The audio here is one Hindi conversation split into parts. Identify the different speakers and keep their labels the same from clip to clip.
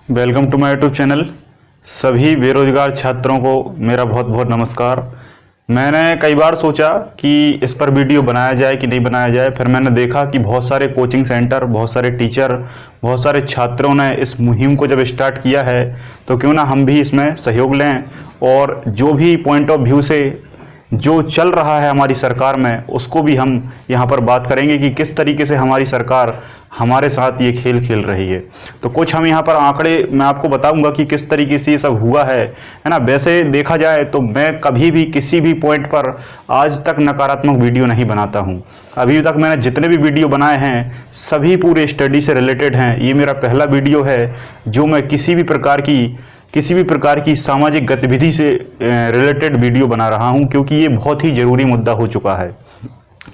Speaker 1: Welcome to my YouTube channel. सभी बेरोजगार छात्रों को मेरा बहुत बहुत नमस्कार। मैंने कई बार सोचा कि इस पर वीडियो बनाया जाए कि नहीं बनाया जाए। फिर मैंने देखा कि बहुत सारे कोचिंग सेंटर, बहुत सारे टीचर, बहुत सारे छात्रों ने इस मुहिम को जब स्टार्ट किया है तो क्यों ना हम भी इसमें सहयोग लें और जो भी पॉइंट ऑफ व्यू से जो चल रहा है हमारी सरकार में उसको भी हम यहाँ पर बात करेंगे कि किस तरीके से हमारी सरकार हमारे साथ ये खेल खेल रही है। तो कुछ हम यहाँ पर आंकड़े मैं आपको बताऊंगा कि किस तरीके से ये सब हुआ है ना। वैसे देखा जाए तो मैं कभी भी किसी भी पॉइंट पर आज तक नकारात्मक वीडियो नहीं बनाता हूँ। अभी तक मैंने जितने भी वीडियो बनाए हैं सभी पूरे स्टडी से रिलेटेड हैं। ये मेरा पहला वीडियो है जो मैं किसी भी प्रकार की सामाजिक गतिविधि से रिलेटेड वीडियो बना रहा हूं, क्योंकि ये बहुत ही ज़रूरी मुद्दा हो चुका है।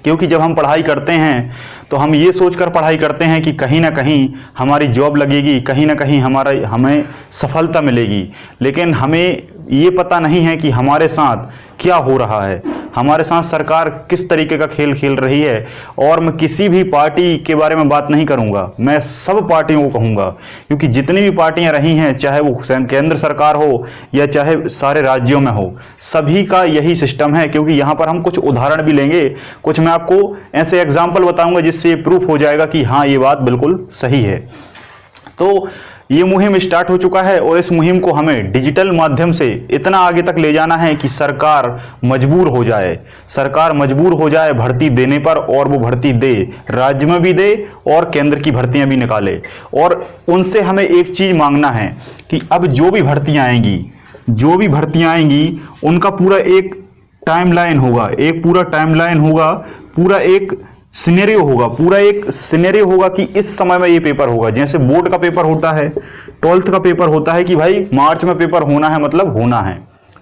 Speaker 1: क्योंकि जब हम पढ़ाई करते हैं तो हम ये सोचकर पढ़ाई करते हैं कि कहीं ना कहीं हमारी जॉब लगेगी, कहीं ना कहीं हमें सफलता मिलेगी, लेकिन हमें ये पता नहीं है कि हमारे साथ क्या हो रहा है, हमारे साथ सरकार किस तरीके का खेल खेल रही है। और मैं किसी भी पार्टी के बारे में बात नहीं करूंगा, मैं सब पार्टियों को कहूंगा, क्योंकि जितनी भी पार्टियां रही हैं, चाहे वो केंद्र सरकार हो या चाहे सारे राज्यों में हो, सभी का यही सिस्टम है। क्योंकि यहाँ पर हम कुछ उदाहरण भी लेंगे, कुछ मैं आपको ऐसे एग्जाम्पल बताऊंगा जिससे ये प्रूफ हो जाएगा कि हाँ ये बात बिल्कुल सही है। तो ये मुहिम स्टार्ट हो चुका है और इस मुहिम को हमें डिजिटल माध्यम से इतना आगे तक ले जाना है कि सरकार मजबूर हो जाए भर्ती देने पर, और वो भर्ती दे, राज्य में भी दे और केंद्र की भर्तियां भी निकाले। और उनसे हमें एक चीज मांगना है कि अब जो भी भर्तियां आएंगी उनका पूरा एक टाइमलाइन होगा, पूरा एक सिनेरियो होगा कि इस समय में ये पेपर होगा। जैसे बोर्ड का पेपर होता है, 12th का पेपर होता है कि भाई मार्च में पेपर होना है, मतलब होना है,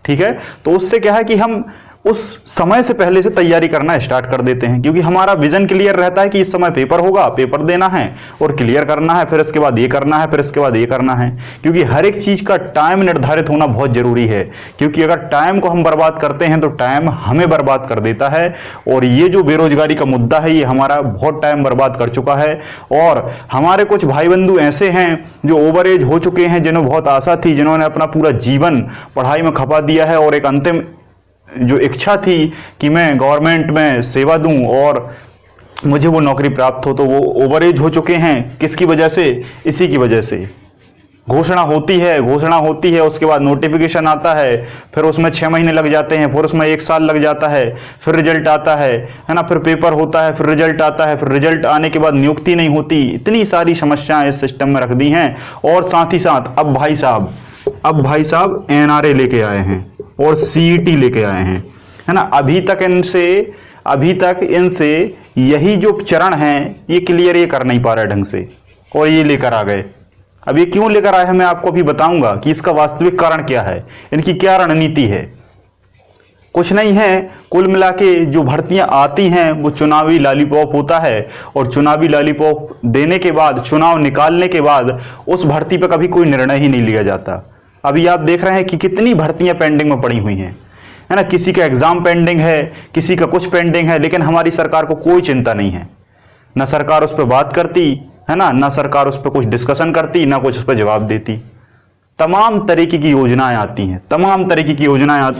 Speaker 1: ठीक है। तो उससे क्या है कि हम उस समय से पहले से तैयारी करना स्टार्ट कर देते हैं, क्योंकि हमारा विजन क्लियर रहता है कि इस समय पेपर होगा, पेपर देना है और क्लियर करना है, फिर इसके बाद ये करना है, फिर इसके बाद ये करना है। क्योंकि हर एक चीज का टाइम निर्धारित होना बहुत जरूरी है, क्योंकि अगर टाइम को हम बर्बाद करते हैं तो टाइम हमें बर्बाद कर देता है। और ये जो बेरोजगारी का मुद्दा है ये हमारा बहुत टाइम बर्बाद कर चुका है। और हमारे कुछ भाई बंधु ऐसे हैं जो ओवर एज हो चुके हैं, जिन्हें बहुत आशा थी, जिन्होंने अपना पूरा जीवन पढ़ाई में खपा दिया है और एक अंतिम जो इच्छा थी कि मैं गवर्नमेंट में सेवा दूं और मुझे वो नौकरी प्राप्त हो, तो वो ओवर एज हो चुके हैं। किसकी वजह से? इसी की वजह से। घोषणा होती है, उसके बाद नोटिफिकेशन आता है, फिर उसमें 6 महीने लग जाते हैं, फिर उसमें 1 साल लग जाता है, फिर रिजल्ट आता है ना, फिर पेपर होता है, फिर रिजल्ट आता है, फिर रिजल्ट आने के बाद नियुक्ति नहीं होती। इतनी सारी समस्याएं इस सिस्टम में रख दी हैं। और साथ ही साथ अब भाई साहब NRA लेके आए हैं और CET लेके आए हैं, है ना। अभी तक इनसे यही जो चरण है ये क्लियर ये कर नहीं पा रहा है ढंग से, और ये लेकर आ गए। अब ये क्यों लेकर आए हैं मैं आपको अभी बताऊंगा कि इसका वास्तविक कारण क्या है, इनकी क्या रणनीति है। कुछ नहीं है, कुल मिला के जो भर्तियां आती हैं वो चुनावी लॉलीपॉप होता है, और चुनावी लॉलीपॉप देने के बाद, चुनाव निकालने के बाद उस भर्ती पर कभी कोई निर्णय ही नहीं लिया जाता। अभी आप देख रहे हैं कि कितनी भर्तियां पेंडिंग में पड़ी हुई हैं, है ना। किसी का एग्जाम पेंडिंग है, किसी का कुछ पेंडिंग है, लेकिन हमारी सरकार को कोई चिंता नहीं है। ना सरकार उस पर बात करती है ना सरकार उस पर कुछ डिस्कशन करती, ना कुछ उस पर जवाब देती। तमाम तरीके की योजनाएं आती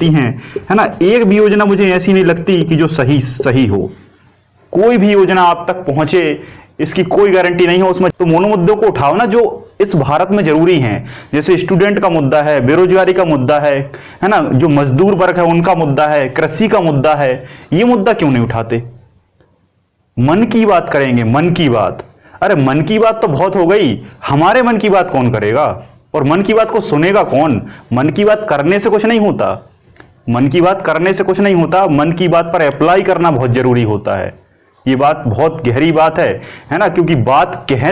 Speaker 1: हैं, है ना। एक भी योजना मुझे ऐसी नहीं लगती कि जो सही हो। कोई भी योजना आप तक पहुंचे इसकी कोई गारंटी नहीं है। उसमें तो उन मुद्दों को उठाओ ना जो इस भारत में जरूरी हैं, जैसे स्टूडेंट का मुद्दा है, बेरोजगारी का मुद्दा है ना, जो मजदूर वर्ग है उनका मुद्दा है, कृषि का मुद्दा है। ये मुद्दा क्यों नहीं उठाते? मन की बात करेंगे, मन की बात। अरे मन की बात तो बहुत हो गई, हमारे मन की बात कौन करेगा? और मन की बात को सुनेगा कौन? मन की बात करने से कुछ नहीं होता, मन की की बात पर अप्लाई करना बहुत जरूरी होता है। ये बात बहुत गहरी बात है ना। क्योंकि बात कह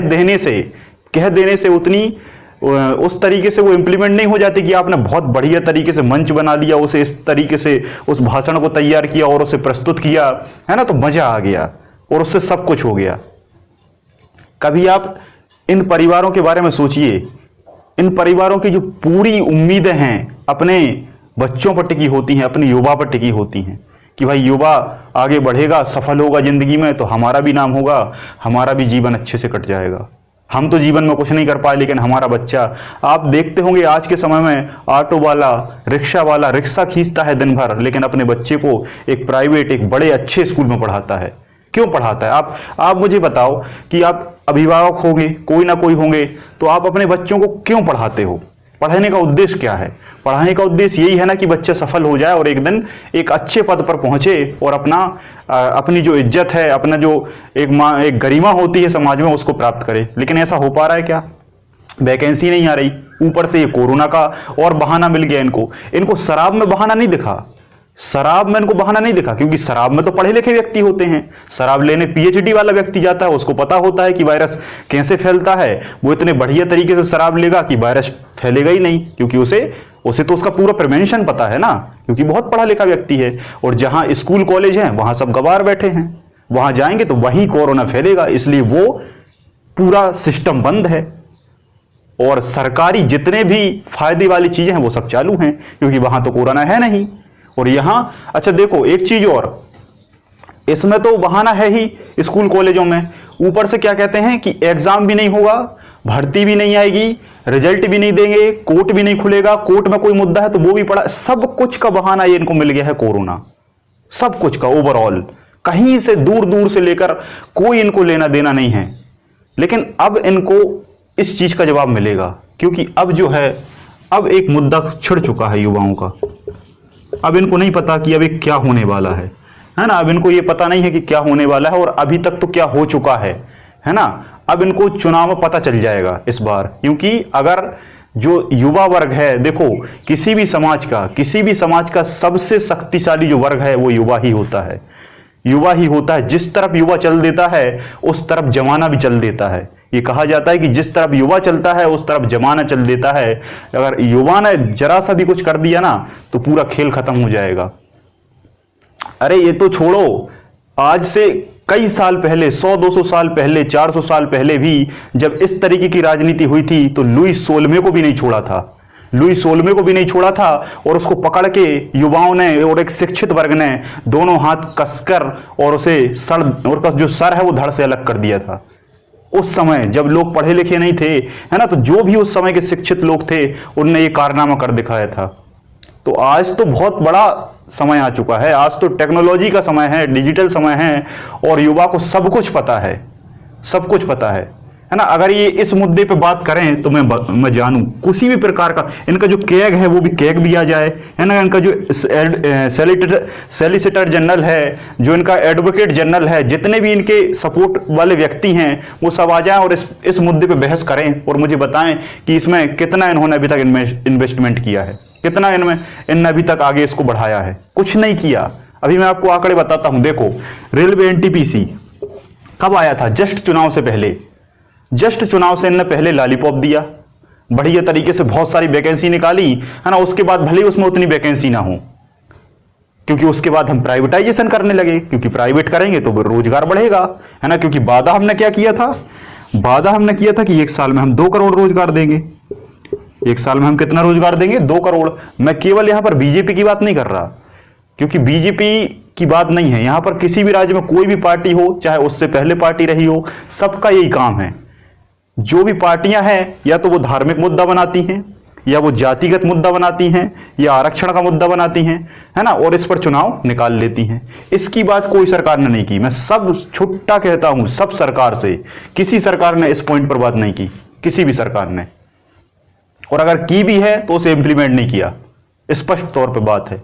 Speaker 1: देने से उतनी उस तरीके से वो इंप्लीमेंट नहीं हो जाती कि आपने बहुत बढ़िया तरीके से मंच बना दिया, उसे इस तरीके से उस भाषण को तैयार किया और उसे प्रस्तुत किया, है ना, तो मजा आ गया और उससे सब कुछ हो गया। कभी आप इन परिवारों के बारे में सोचिए, इन परिवारों की जो पूरी उम्मीदें हैं अपने बच्चों पर टिकी होती हैं, अपने युवा पर टिकी होती हैं कि भाई युवा आगे बढ़ेगा, सफल होगा जिंदगी में, तो हमारा भी नाम होगा, हमारा भी जीवन अच्छे से कट जाएगा। हम तो जीवन में कुछ नहीं कर पाए, लेकिन हमारा बच्चा, आप देखते होंगे आज के समय में ऑटो वाला, रिक्शा वाला रिक्शा खींचता है दिन भर, लेकिन अपने बच्चे को एक प्राइवेट, एक बड़े अच्छे स्कूल में पढ़ाता है। क्यों पढ़ाता है? आप मुझे बताओ कि आप अभिभावक होंगे, कोई ना कोई होंगे, तो आप अपने बच्चों को क्यों पढ़ाते हो? पढ़ाने का उद्देश्य क्या है? पढ़ाने का उद्देश्य यही है ना कि बच्चा सफल हो जाए और एक दिन एक अच्छे पद पर पहुंचे और अपनी जो इज्जत है, अपना जो एक गरिमा होती है समाज में, उसको प्राप्त करे। लेकिन ऐसा हो पा रहा है क्या? वैकेंसी नहीं आ रही, ऊपर से ये कोरोना का और बहाना मिल गया इनको शराब में बहाना नहीं दिखा, शराब में इनको बहाना नहीं दिखा, क्योंकि शराब में तो पढ़े लिखे व्यक्ति होते हैं। शराब लेने पीएचडी वाला व्यक्ति जाता है, उसको पता होता है कि वायरस कैसे फैलता है। वो इतने बढ़िया तरीके से शराब लेगा कि वायरस फैलेगा ही नहीं, क्योंकि उसे तो उसका पूरा प्रिवेंशन पता है ना, क्योंकि बहुत पढ़ा लिखा व्यक्ति है। और जहां स्कूल कॉलेज हैं वहां सब गवार बैठे हैं, वहां जाएंगे तो वहीं कोरोना फैलेगा, इसलिए वो पूरा सिस्टम बंद है। और सरकारी जितने भी फायदे वाली चीजें हैं वो सब चालू हैं, क्योंकि वहां तो कोरोना है नहीं। और यहां अच्छा देखो एक चीज और, इसमें तो बहाना है ही स्कूल कॉलेजों में, ऊपर से क्या कहते हैं कि एग्जाम भी नहीं होगा, भर्ती भी नहीं आएगी, रिजल्ट भी नहीं देंगे, कोर्ट भी नहीं खुलेगा, कोर्ट में कोई मुद्दा है तो वो भी पड़ा, सब कुछ का बहाना ये इनको मिल गया है कोरोना, सब कुछ का ओवरऑल, कहीं से दूर दूर से लेकर कोई इनको लेना देना नहीं है। लेकिन अब इनको इस चीज का जवाब मिलेगा, क्योंकि अब जो है, अब एक मुद्दा छिड़ चुका है युवाओं का। अब इनको नहीं पता कि अभी क्या होने वाला है ना, अब इनको ये पता नहीं है कि क्या होने वाला है, और अभी तक तो क्या हो चुका है ना। अब इनको चुनाव में पता चल जाएगा इस बार, क्योंकि अगर जो युवा वर्ग है, देखो किसी भी समाज का सबसे शक्तिशाली जो वर्ग है वो युवा ही होता है, युवा ही होता है। जिस तरफ युवा चल देता है उस तरफ जमाना भी चल देता है। ये कहा जाता है कि जिस तरफ युवा चलता है उस तरफ जमाना चल देता है। अगर युवा ने जरा सा भी कुछ कर दिया ना तो पूरा खेल खत्म हो जाएगा। अरे ये तो छोड़ो, आज से कई साल पहले, 100-200 साल पहले, 400 साल पहले भी जब इस तरीके की राजनीति हुई थी तो लुई सोलमे को भी नहीं छोड़ा था, लुई सोलमे को भी नहीं छोड़ा था। और उसको पकड़ के युवाओं ने और एक शिक्षित वर्ग ने दोनों हाथ कसकर और उसे जो सर है वो धड़ से अलग कर दिया था। उस समय जब लोग पढ़े लिखे नहीं थे, है ना, तो जो भी उस समय के शिक्षित लोग थे उनने ये कारनामा कर दिखाया था। तो आज तो बहुत बड़ा समय आ चुका है, आज तो टेक्नोलॉजी का समय है, डिजिटल समय है, और युवा को सब कुछ पता है, सब कुछ पता है ना। अगर ये इस मुद्दे पे बात करें तो मैं जानूं किसी भी प्रकार का इनका जो कैग है वो भी कैग भी आ जाए, है ना। इनका जो सॉलिसिटर जनरल है, जो इनका एडवोकेट जनरल है, जितने भी इनके सपोर्ट वाले व्यक्ति हैं वो सब आ जाएं और इस मुद्दे पे बहस करें और मुझे बताएं कि इसमें कितना इन्होंने अभी तक इन्वेस्टमेंट किया है, कितना इनने अभी तक आगे इसको बढ़ाया है। कुछ नहीं किया। अभी मैं आपको आंकड़े बताता हूं। देखो रेलवे एनटीपीसी कब आया था? जस्ट चुनाव से पहले, जस्ट चुनाव से इन्होंने पहले लॉलीपॉप दिया, बढ़िया तरीके से बहुत सारी वैकेंसी निकाली, है ना। उसके बाद भले उसमें उतनी वैकेंसी ना हो, क्योंकि उसके बाद हम प्राइवेटाइजेशन करने लगे, क्योंकि प्राइवेट करेंगे तो रोजगार बढ़ेगा, है ना। क्योंकि वादा हमने क्या किया था? वादा हमने किया था कि 1 साल में हम 2 करोड़ रोजगार देंगे। 1 साल में हम कितना रोजगार देंगे? 2 करोड़। मैं केवल यहां पर बीजेपी की बात नहीं कर रहा, क्योंकि बीजेपी की बात नहीं है, यहां पर किसी भी राज्य में कोई भी पार्टी हो, चाहे उससे पहले पार्टी रही हो, सबका यही काम है। जो भी पार्टियां हैं या तो वो धार्मिक मुद्दा बनाती हैं, या वो जातिगत मुद्दा बनाती हैं, या आरक्षण का मुद्दा बनाती हैं, है ना, और इस पर चुनाव निकाल लेती हैं। इसकी बात कोई सरकार ने नहीं की। मैं सब छुट्टा कहता हूं, सब सरकार से, किसी सरकार ने इस पॉइंट पर बात नहीं की, किसी भी सरकार ने। और अगर की भी है तो उसे इंप्लीमेंट नहीं किया, स्पष्ट तौर पर बात है।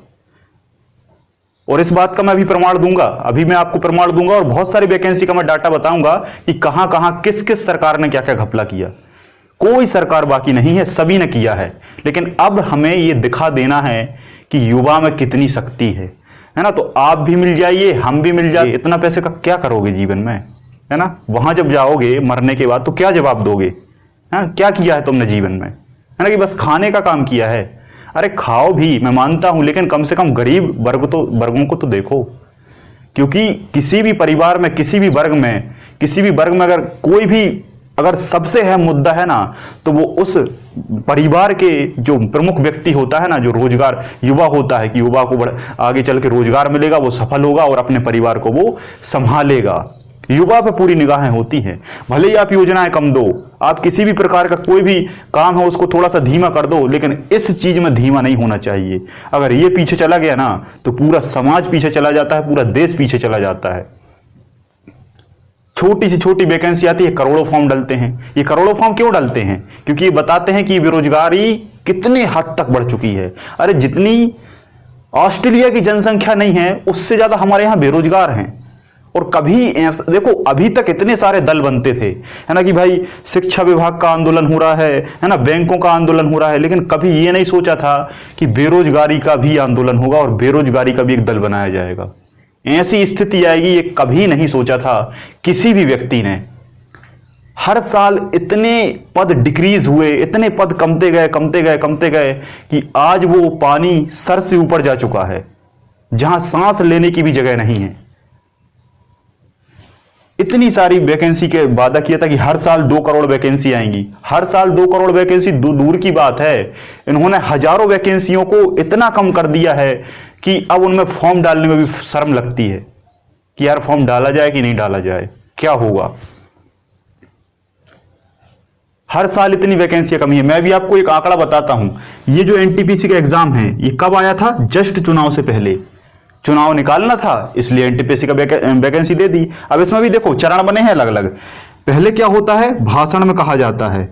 Speaker 1: और इस बात का मैं अभी प्रमाण दूंगा, अभी मैं आपको प्रमाण दूंगा, और बहुत सारी वैकेंसी का मैं डाटा बताऊंगा कि कहां कहां किस किस सरकार ने क्या क्या घपला किया। कोई सरकार बाकी नहीं है, सभी ने किया है। लेकिन अब हमें यह दिखा देना है कि युवा में कितनी शक्ति है ना। तो आप भी मिल जाइए, हम भी मिल जाइए। इतना पैसे का क्या करोगे जीवन में, है ना। वहां जब जाओगे मरने के बाद तो क्या जवाब दोगे? क्या किया है तुमने जीवन में, है ना, कि बस खाने का काम किया है। अरे खाओ भी, मैं मानता हूं, लेकिन कम से कम गरीब वर्गों को तो देखो। क्योंकि किसी भी परिवार में, किसी भी वर्ग में अगर कोई भी अगर सबसे अहम मुद्दा है ना, तो वो उस परिवार के जो प्रमुख व्यक्ति होता है ना, जो रोजगार युवा होता है, कि युवा को आगे चल के रोजगार मिलेगा, वो सफल होगा और अपने परिवार को वो संभालेगा। युवा पे पूरी निगाहें होती हैं। भले ही आप योजनाएं कम दो, आप किसी भी प्रकार का कोई भी काम है उसको थोड़ा सा धीमा कर दो, लेकिन इस चीज में धीमा नहीं होना चाहिए। अगर ये पीछे चला गया ना तो पूरा समाज पीछे चला जाता है, पूरा देश पीछे चला जाता है। छोटी सी छोटी वैकेंसी आती है, करोड़ों फॉर्म डलते हैं। ये करोड़ों फॉर्म क्यों डलते हैं? क्योंकि ये बताते हैं कि बेरोजगारी कितने हद तक बढ़ चुकी है। अरे जितनी ऑस्ट्रेलिया की जनसंख्या नहीं है उससे ज्यादा हमारे यहां बेरोजगार हैं। और कभी ऐसा देखो, अभी तक इतने सारे दल बनते थे, है ना, कि भाई शिक्षा विभाग का आंदोलन हो रहा है ना, बैंकों का आंदोलन हो रहा है, लेकिन कभी ये नहीं सोचा था कि बेरोजगारी का भी आंदोलन होगा और बेरोजगारी का भी एक दल बनाया जाएगा। ऐसी स्थिति आएगी ये कभी नहीं सोचा था किसी भी व्यक्ति ने। हर साल इतने पद डिक्रीज हुए, इतने पद कमते गए कमते गए कमते गए कि आज वो पानी सर से ऊपर जा चुका है, जहां सांस लेने की भी जगह नहीं है। इतनी सारी वैकेंसी के वादा किया था कि हर साल 2 करोड़ वैकेंसी आएंगी। हर साल 2 करोड़ वैकेंसी दूर की बात है, इन्होंने हजारों वैकेंसियों को इतना कम कर दिया है कि अब उनमें फॉर्म डालने में भी शर्म लगती है कि यार फॉर्म डाला जाए कि नहीं डाला जाए, क्या होगा। हर साल इतनी वैकेंसी कमी है। मैं भी आपको एक आंकड़ा बताता हूं, ये जो एनटीपीसी का एग्जाम है ये कब आया था? जस्ट चुनाव से पहले। चुनाव निकालना था इसलिए एनटीपीसी का वैकेंसी दे दी। अब इसमें भी देखो चरण बने हैं अलग अलग। पहले क्या होता है, भाषण में कहा जाता है,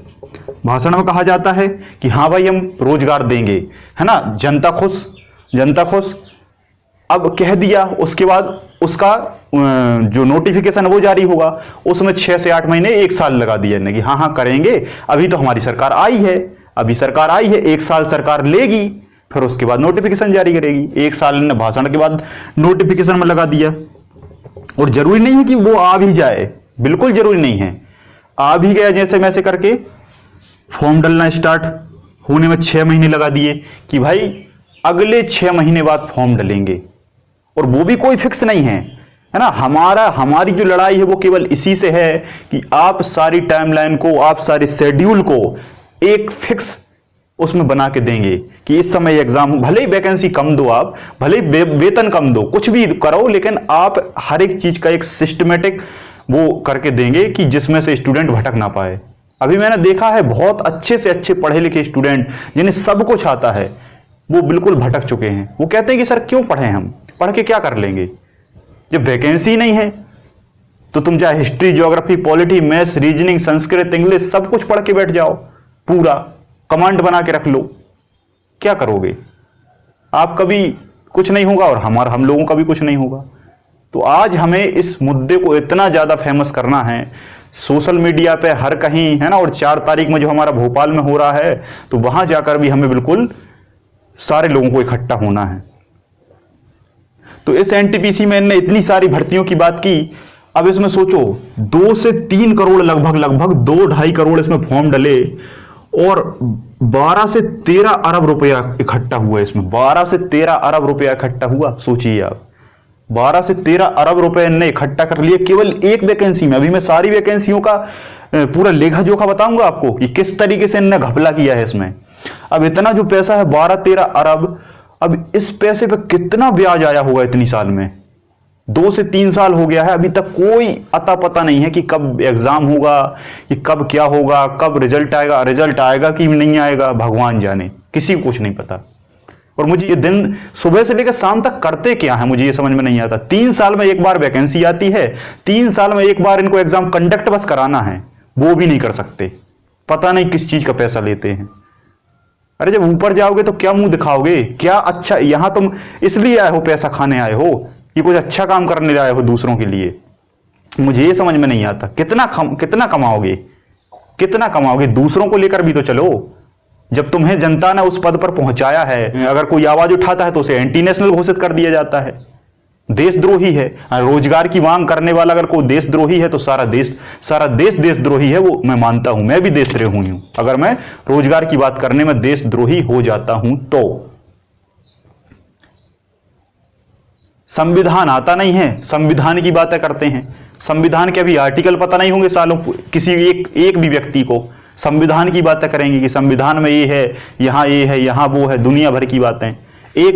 Speaker 1: भाषण में कहा जाता है कि हाँ भाई हम रोजगार देंगे, है ना, जनता खुश, जनता खुश। अब कह दिया, उसके बाद उसका जो नोटिफिकेशन है वो जारी होगा, उसमें 6 से 8 महीने 1 साल लगा दिया कि हाँ हाँ करेंगे, अभी तो हमारी सरकार आई है, अभी सरकार आई है, 1 साल सरकार लेगी, फिर उसके बाद नोटिफिकेशन जारी करेगी। 1 साल ने भाषण के बाद नोटिफिकेशन में लगा दिया। और जरूरी नहीं है कि वो आ भी जाए, बिल्कुल जरूरी नहीं है, आ भी गया जैसे मैसे करके, फॉर्म डालना स्टार्ट होने में 6 महीने लगा दिए कि भाई अगले 6 महीने बाद फॉर्म डलेंगे। और वो भी कोई फिक्स नहीं है ना। हमारी जो लड़ाई है वो केवल इसी से है कि आप सारी टाइमलाइन को, आप सारे शेड्यूल को एक फिक्स उसमें बना के देंगे कि इस समय एग्जाम, भले ही वैकेंसी कम दो, आप भले ही वेतन कम दो, कुछ भी करो, लेकिन आप हर एक चीज का एक सिस्टमेटिक वो करके देंगे कि जिसमें से स्टूडेंट भटक ना पाए। अभी मैंने देखा है बहुत अच्छे से अच्छे पढ़े लिखे स्टूडेंट जिन्हें सब कुछ आता है वो बिल्कुल भटक चुके हैं। वो कहते हैं कि सर क्यों पढ़े, हम पढ़ के क्या कर लेंगे जब वैकेंसी नहीं है। तो तुम चाहे history, geography, polity, maths, reasoning, Sanskrit, English सब कुछ पढ़ के बैठ जाओ, पूरा कमांड बना के रख लो, क्या करोगे? आपका भी कुछ नहीं होगा और हम लोगों का भी कुछ नहीं होगा। तो आज हमें इस मुद्दे को इतना ज्यादा फेमस करना है सोशल मीडिया पे हर कहीं, है ना। और 4 तारीख में जो हमारा भोपाल में हो रहा है तो वहां जाकर भी हमें बिल्कुल सारे लोगों को इकट्ठा होना है। तो इस एनटीपीसी में इन्होंने इतनी सारी भर्तियों की बात की। अब इसमें सोचो 2 से 3 करोड़ लगभग 2-2.5 करोड़ इसमें फॉर्म डले और 12 से 13 अरब रुपया इकट्ठा हुआ। इसमें 12 से 13 अरब रुपया इकट्ठा हुआ। सोचिए आप, 12 से 13 अरब रुपए इन्होंने इकट्ठा कर लिए केवल एक वैकेंसी में। अभी मैं सारी वैकेंसियों का पूरा लेखा जोखा बताऊंगा आपको कि किस तरीके से इन्होंने घपला किया है इसमें। अब इतना जो पैसा है 12-13 अरब, अब इस पैसे पे कितना ब्याज आया होगा इतनी साल में? 2 से 3 साल हो गया है, अभी तक कोई अता पता नहीं है कि कब एग्जाम होगा, कि कब क्या होगा, कब रिजल्ट आएगा कि नहीं आएगा, भगवान जाने, किसी को कुछ नहीं पता। और मुझे ये दिन सुबह से लेकर शाम तक करते क्या है मुझे ये समझ में नहीं आता। 3 साल में एक बार वैकेंसी आती है, 3 साल में एक बार इनको एग्जाम कंडक्ट बस कराना है, वो भी नहीं कर सकते। पता नहीं किस चीज का पैसा लेते हैं। अरे जब ऊपर जाओगे तो क्या मुंह दिखाओगे? क्या अच्छा, यहां तुम इसलिए आए हो, पैसा खाने आए हो कि कुछ अच्छा काम करने आए हो दूसरों के लिए? मुझे ये समझ में नहीं आता। कितना कमाओगे, कितना कमाओगे? दूसरों को लेकर भी तो चलो। जब तुम्हें जनता ने उस पद पर पहुंचाया है, अगर कोई आवाज उठाता है तो उसे एंटी नेशनल घोषित कर दिया जाता है, देशद्रोही है। रोजगार की मांग करने वाला अगर कोई देशद्रोही है तो सारा देश देशद्रोही है। वो मैं मानता हूं, मैं भी देशद्रोही हूं अगर मैं रोजगार की बात करने में देशद्रोही हो जाता हूं तो। संविधान आता नहीं है, संविधान की बातें करते हैं। संविधान के अभी आर्टिकल पता नहीं होंगे सालों, किसी एक भी व्यक्ति को। संविधान की बातें करेंगे कि संविधान में ये है, यहाँ वो है, दुनिया भर की बातें। एक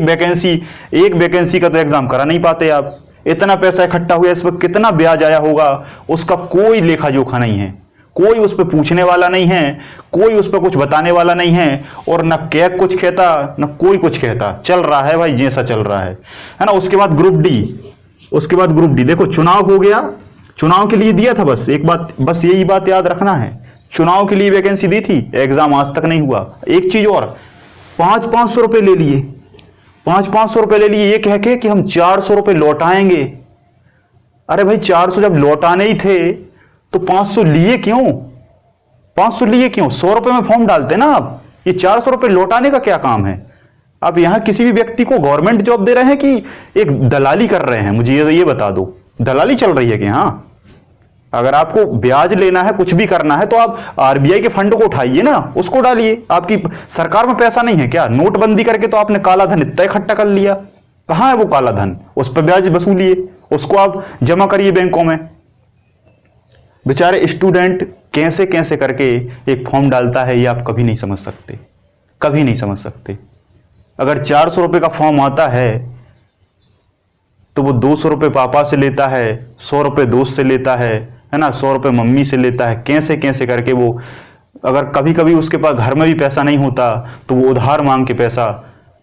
Speaker 1: वैकेंसी का तो एग्जाम करा नहीं पाते आप। इतना पैसा इकट्ठा हुआ, इस पर कितना ब्याज आया होगा, उसका कोई लेखा जोखा नहीं है, कोई उस पर पूछने वाला नहीं है, कोई उस पर कुछ बताने वाला नहीं है, और न कैग कुछ कहता न कोई कुछ कहता, चल रहा है भाई जैसा चल रहा है ना। उसके बाद ग्रुप डी, देखो चुनाव हो गया, चुनाव के लिए दिया था, बस एक बात, बस यही बात याद रखना है, चुनाव के लिए वैकेंसी दी थी, एग्जाम आज तक नहीं हुआ। एक चीज और, 500 रुपए ले लिए, 500 रुपए ले लिए, ये कह के कि हम 400 रुपए लौटाएंगे। अरे भाई 400 जब लौटाने ही थे तो 500 लिए क्यों? 500 लिए क्यों? 100 रुपए में फॉर्म डालते ना आप, ये 400 रुपए लौटाने का क्या काम है? आप यहां किसी भी व्यक्ति को गवर्नमेंट जॉब दे रहे हैं कि एक दलाली कर रहे हैं? मुझे ये बता दो, दलाली चल रही है कि हाँ? अगर आपको ब्याज लेना है, कुछ भी करना है, तो आप आरबीआई के फंड को उठाइए ना, उसको डालिए। आपकी सरकार में पैसा नहीं है क्या? नोटबंदी करके तो आपने काला धन इतना इकट्ठा कर लिया, कहां है वो काला धन? उस पर ब्याज वसूलिए, उसको आप जमा करिए बैंकों में। बेचारे स्टूडेंट कैसे कैसे करके एक फॉर्म डालता है, ये आप कभी नहीं समझ सकते, कभी नहीं समझ सकते। अगर 400 रुपए का फॉर्म आता है तो वो 200 रुपए पापा से लेता है, 100 रुपए दोस्त से लेता है ना, 100 रुपए मम्मी से लेता है, कैसे कैसे करके वो, अगर कभी कभी उसके पास घर में भी पैसा नहीं होता तो वो उधार मांग के पैसा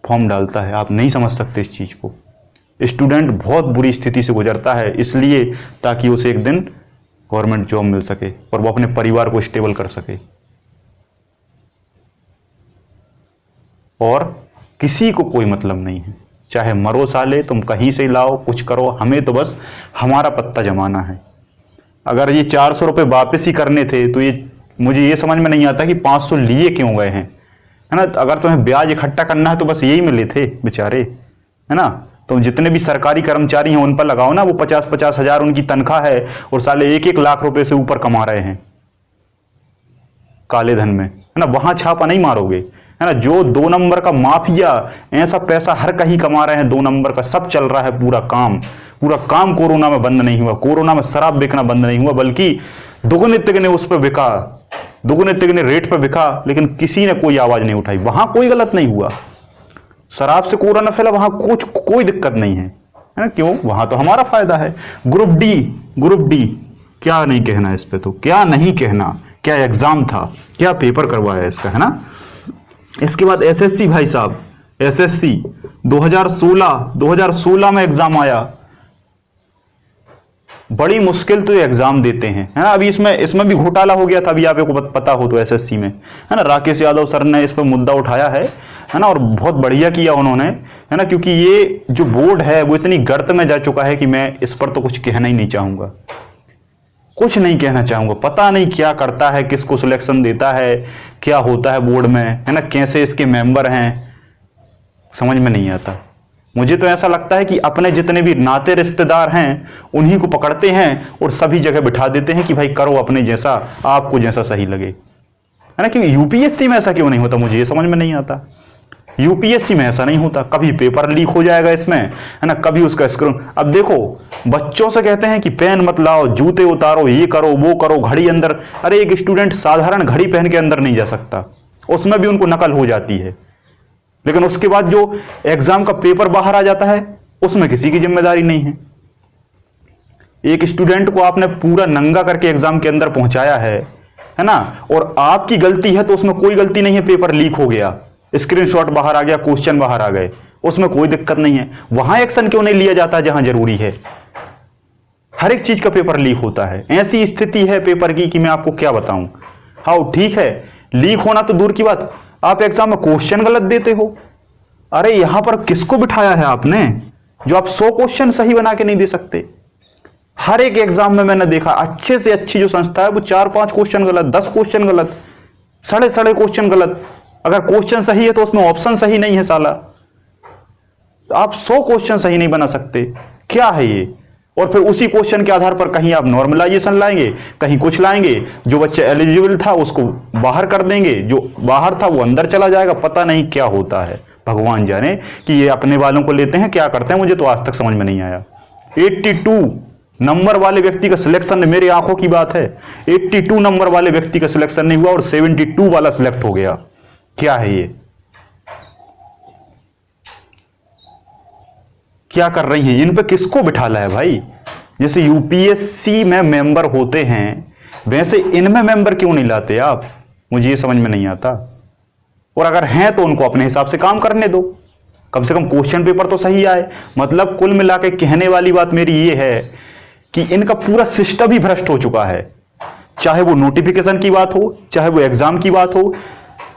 Speaker 1: फॉर्म डालता है। आप नहीं समझ सकते इस चीज को। स्टूडेंट बहुत बुरी स्थिति से गुजरता है इसलिए ताकि उसे एक दिन गवर्नमेंट जॉब मिल सके और वो अपने परिवार को स्टेबल कर सके। और किसी को कोई मतलब नहीं है, चाहे मरो साले, तुम कहीं से लाओ, कुछ करो, हमें तो बस हमारा पत्ता जमाना है। अगर ये 400 रुपये वापस ही करने थे तो ये मुझे ये समझ में नहीं आता कि 500 लिए क्यों गए हैं, है ना? अगर तुम्हें ब्याज इकट्ठा करना है तो बस यही मिले थे बेचारे, है ना? तो जितने भी सरकारी कर्मचारी हैं उन पर लगाओ ना, वो 50-50 हजार उनकी तनख्वाह है और साले 1-1 लाख रुपए से ऊपर कमा रहे हैं काले धन में, है ना? वहां छापा नहीं मारोगे, है ना? जो 2 नंबर का माफिया ऐसा पैसा हर कहीं कमा रहे हैं, 2 नंबर का सब चल रहा है, पूरा काम कोरोना में बंद नहीं हुआ। कोरोना में शराब बिकना बंद नहीं हुआ, बल्कि दुगने तिगने उस पर बिका, दुगने तिगने रेट पर बिका, लेकिन किसी ने कोई आवाज नहीं उठाई। वहां कोई गलत नहीं हुआ, शराब से कोरोना फैला, वहां कोई दिक्कत नहीं है ना? क्यों? वहां तो हमारा फायदा है। ग्रुप डी क्या नहीं कहना इस पे, तो क्या नहीं कहना, क्या एग्जाम था, क्या पेपर करवाया इसका, है ना? इसके बाद एसएससी, भाई साहब एसएससी 2016 में एग्जाम आया, बड़ी मुश्किल तो एग्जाम देते हैं, है ना? अभी इसमें भी घोटाला हो गया था, अभी आपको पता हो तो एसएससी में, है ना? राकेश यादव सर ने इस पर मुद्दा उठाया है ना? और बहुत बढ़िया किया उन्होंने, है ना? क्योंकि ये जो बोर्ड है वो इतनी गर्त में जा चुका है कि मैं इस पर तो कुछ कहना ही नहीं चाहूंगा, कुछ नहीं कहना चाहूंगा। पता नहीं क्या करता है, किसको सिलेक्शन देता है, क्या होता है बोर्ड में, है ना? कैसे इसके मेंबर हैं, समझ में नहीं आता। मुझे तो ऐसा लगता है कि अपने जितने भी नाते रिश्तेदार हैं उन्हीं को पकड़ते हैं और सभी जगह बिठा देते हैं कि भाई करो अपने जैसा, आपको जैसा सही लगे, है ना? क्योंकि यूपीएससी में ऐसा क्यों नहीं होता, मुझे ये समझ में नहीं आता। यूपीएससी में ऐसा नहीं होता, कभी पेपर लीक हो जाएगा इसमें, है ना? कभी उसका स्क्रीन, अब देखो बच्चों से कहते हैं कि पेन मत लाओ, जूते उतारो, ये करो वो करो, घड़ी अंदर, अरे एक स्टूडेंट साधारण घड़ी पहन के अंदर नहीं जा सकता, उसमें भी उनको नकल हो जाती है। लेकिन उसके बाद जो एग्जाम का पेपर बाहर आ जाता है उसमें किसी की जिम्मेदारी नहीं है। एक स्टूडेंट को आपने पूरा नंगा करके एग्जाम के अंदर पहुंचाया है ना? और आपकी गलती है तो उसमें कोई गलती नहीं है, पेपर लीक हो गया, स्क्रीनशॉट बाहर आ गया, क्वेश्चन बाहर आ गए, उसमें कोई दिक्कत नहीं है। वहां एक्शन क्यों नहीं लिया जाता जहां जरूरी है? हर एक चीज का पेपर लीक होता है। ऐसी स्थिति है पेपर की कि मैं आपको क्या बताऊं। हाँ ठीक है, लीक होना तो दूर की बात, आप एग्जाम में क्वेश्चन गलत देते हो। अरे यहां पर किसको बिठाया है आपने जो आप 100 क्वेश्चन सही बना के नहीं दे सकते? हर एक एग्जाम में मैंने देखा अच्छे से अच्छी जो संस्था है वो 4-5 क्वेश्चन गलत, 10 क्वेश्चन गलत, साढ़े क्वेश्चन गलत। अगर क्वेश्चन सही है तो उसमें ऑप्शन सही नहीं है साला, आप 100 क्वेश्चन सही नहीं बना सकते, क्या है ये? और फिर उसी क्वेश्चन के आधार पर कहीं आप नॉर्मलाइजेशन लाएंगे, कहीं कुछ लाएंगे, जो बच्चा एलिजिबल था उसको बाहर कर देंगे, जो बाहर था वो अंदर चला जाएगा। पता नहीं क्या होता है, भगवान जाने कि ये अपने वालों को लेते हैं, क्या करते हैं, मुझे तो आज तक समझ में नहीं आया। 82 नंबर वाले व्यक्ति का सिलेक्शन, मेरे आंखों की बात है, 82 नंबर वाले व्यक्ति का सिलेक्शन नहीं हुआ और 72 वाला सिलेक्ट हो गया। क्या है ये? क्या कर रही हैं, इन पे किसको बिठाला है भाई? जैसे यूपीएससी में मेंबर होते हैं वैसे इनमें मेंबर क्यों नहीं लाते आप? मुझे ये समझ में नहीं आता। और अगर हैं तो उनको अपने हिसाब से काम करने दो, कम से कम क्वेश्चन पेपर तो सही आए। मतलब कुल मिला के कहने वाली बात मेरी ये है कि इनका पूरा सिस्टम ही भ्रष्ट हो चुका है। चाहे वो नोटिफिकेशन की बात हो, चाहे वो एग्जाम की बात हो,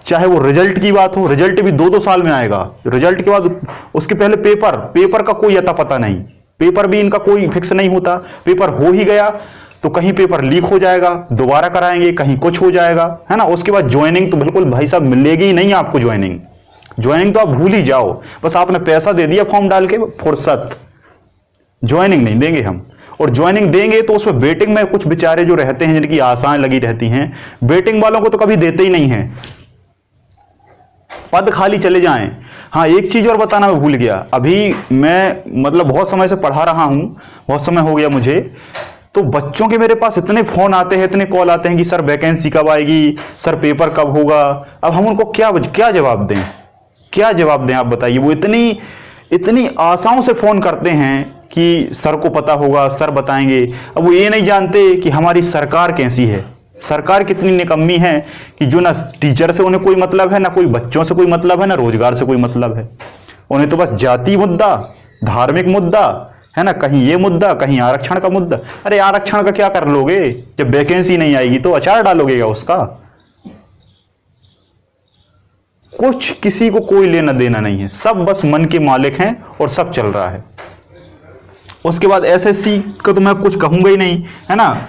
Speaker 1: चाहे वो रिजल्ट की बात हो। रिजल्ट भी 2-2 साल में आएगा, रिजल्ट के बाद उसके पहले पेपर का कोई अता पता नहीं। पेपर भी इनका कोई फिक्स नहीं होता। पेपर हो ही गया तो कहीं पेपर लीक हो जाएगा, दोबारा कराएंगे, कहीं कुछ हो जाएगा, है ना। उसके बाद ज्वाइनिंग तो बिल्कुल भाई साहब मिलेगी ही नहीं आपको। ज्वाइनिंग तो आप भूल ही जाओ। बस आपने पैसा दे दिया फॉर्म डाल के, फुर्सत। ज्वाइनिंग नहीं देंगे हम। और ज्वाइनिंग देंगे तो उसमें वेटिंग में कुछ बेचारे जो रहते हैं जिनकी आशाएं लगी रहती हैं, वेटिंग वालों को तो कभी देते ही नहीं है, पद खाली चले जाएं। हाँ, एक चीज और बताना मैं भूल गया। अभी मैं मतलब बहुत समय से पढ़ा रहा हूं, बहुत समय हो गया मुझे, तो बच्चों के मेरे पास इतने फोन आते हैं, इतने कॉल आते हैं कि सर वैकेंसी कब आएगी, सर पेपर कब होगा। अब हम उनको क्या जवाब दें, क्या जवाब दें आप बताइए। वो इतनी आशाओं से फोन करते हैं कि सर को पता होगा, सर बताएंगे। अब वो ये नहीं जानते कि हमारी सरकार कैसी है, सरकार कितनी निकम्मी है कि जो ना टीचर से उन्हें कोई मतलब है, ना कोई बच्चों से कोई मतलब है, ना रोजगार से कोई मतलब है। उन्हें तो बस जाति मुद्दा, धार्मिक मुद्दा है ना, कहीं ये मुद्दा, कहीं आरक्षण का मुद्दा। अरे आरक्षण का क्या कर लोगे? जब वैकेंसी नहीं आएगी तो अचार डालोगे क्या उसका? कुछ किसी को कोई लेना देना नहीं है, सब बस मन के मालिक हैं और सब चल रहा है। उसके बाद एसएससी का तो मैं कुछ कहूंगा ही नहीं, है ना।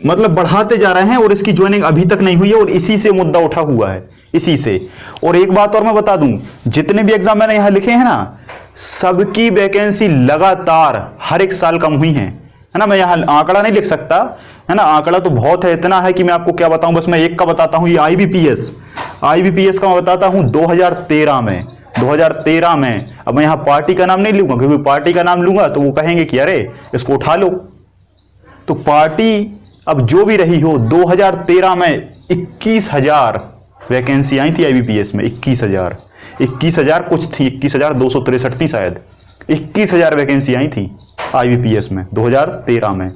Speaker 1: मतलब बढ़ाते जा रहे हैं और इसकी ज्वाइनिंग अभी तक नहीं हुई है और इसी से मुद्दा उठा हुआ है, इसी से। और एक बात और मैं बता दूं, जितने भी एग्जाम मैंने यहां लिखे हैं ना, सबकी वैकेंसी लगातार हर एक साल कम हुई है ना। मैं यहां आंकड़ा नहीं लिख सकता, है ना, आंकड़ा तो बहुत है, इतना है कि मैं आपको क्या बताऊं। बस मैं एक का बताता हूं, ये आईबीपीएस का मैं बताता हूं 2013 में। अब मैं यहां पार्टी का नाम नहीं लूंगा, क्योंकि पार्टी का नाम लूंगा तो वो कहेंगे कि अरे इसको उठा लो। तो पार्टी अब जो भी रही हो, 2013 में 21,000 वैकेंसी आई थी आईबीपीएस में। 21,000 कुछ थी, 21,263 थी शायद। 21,000 वैकेंसी आई थी आईबीपीएस में 2013 में।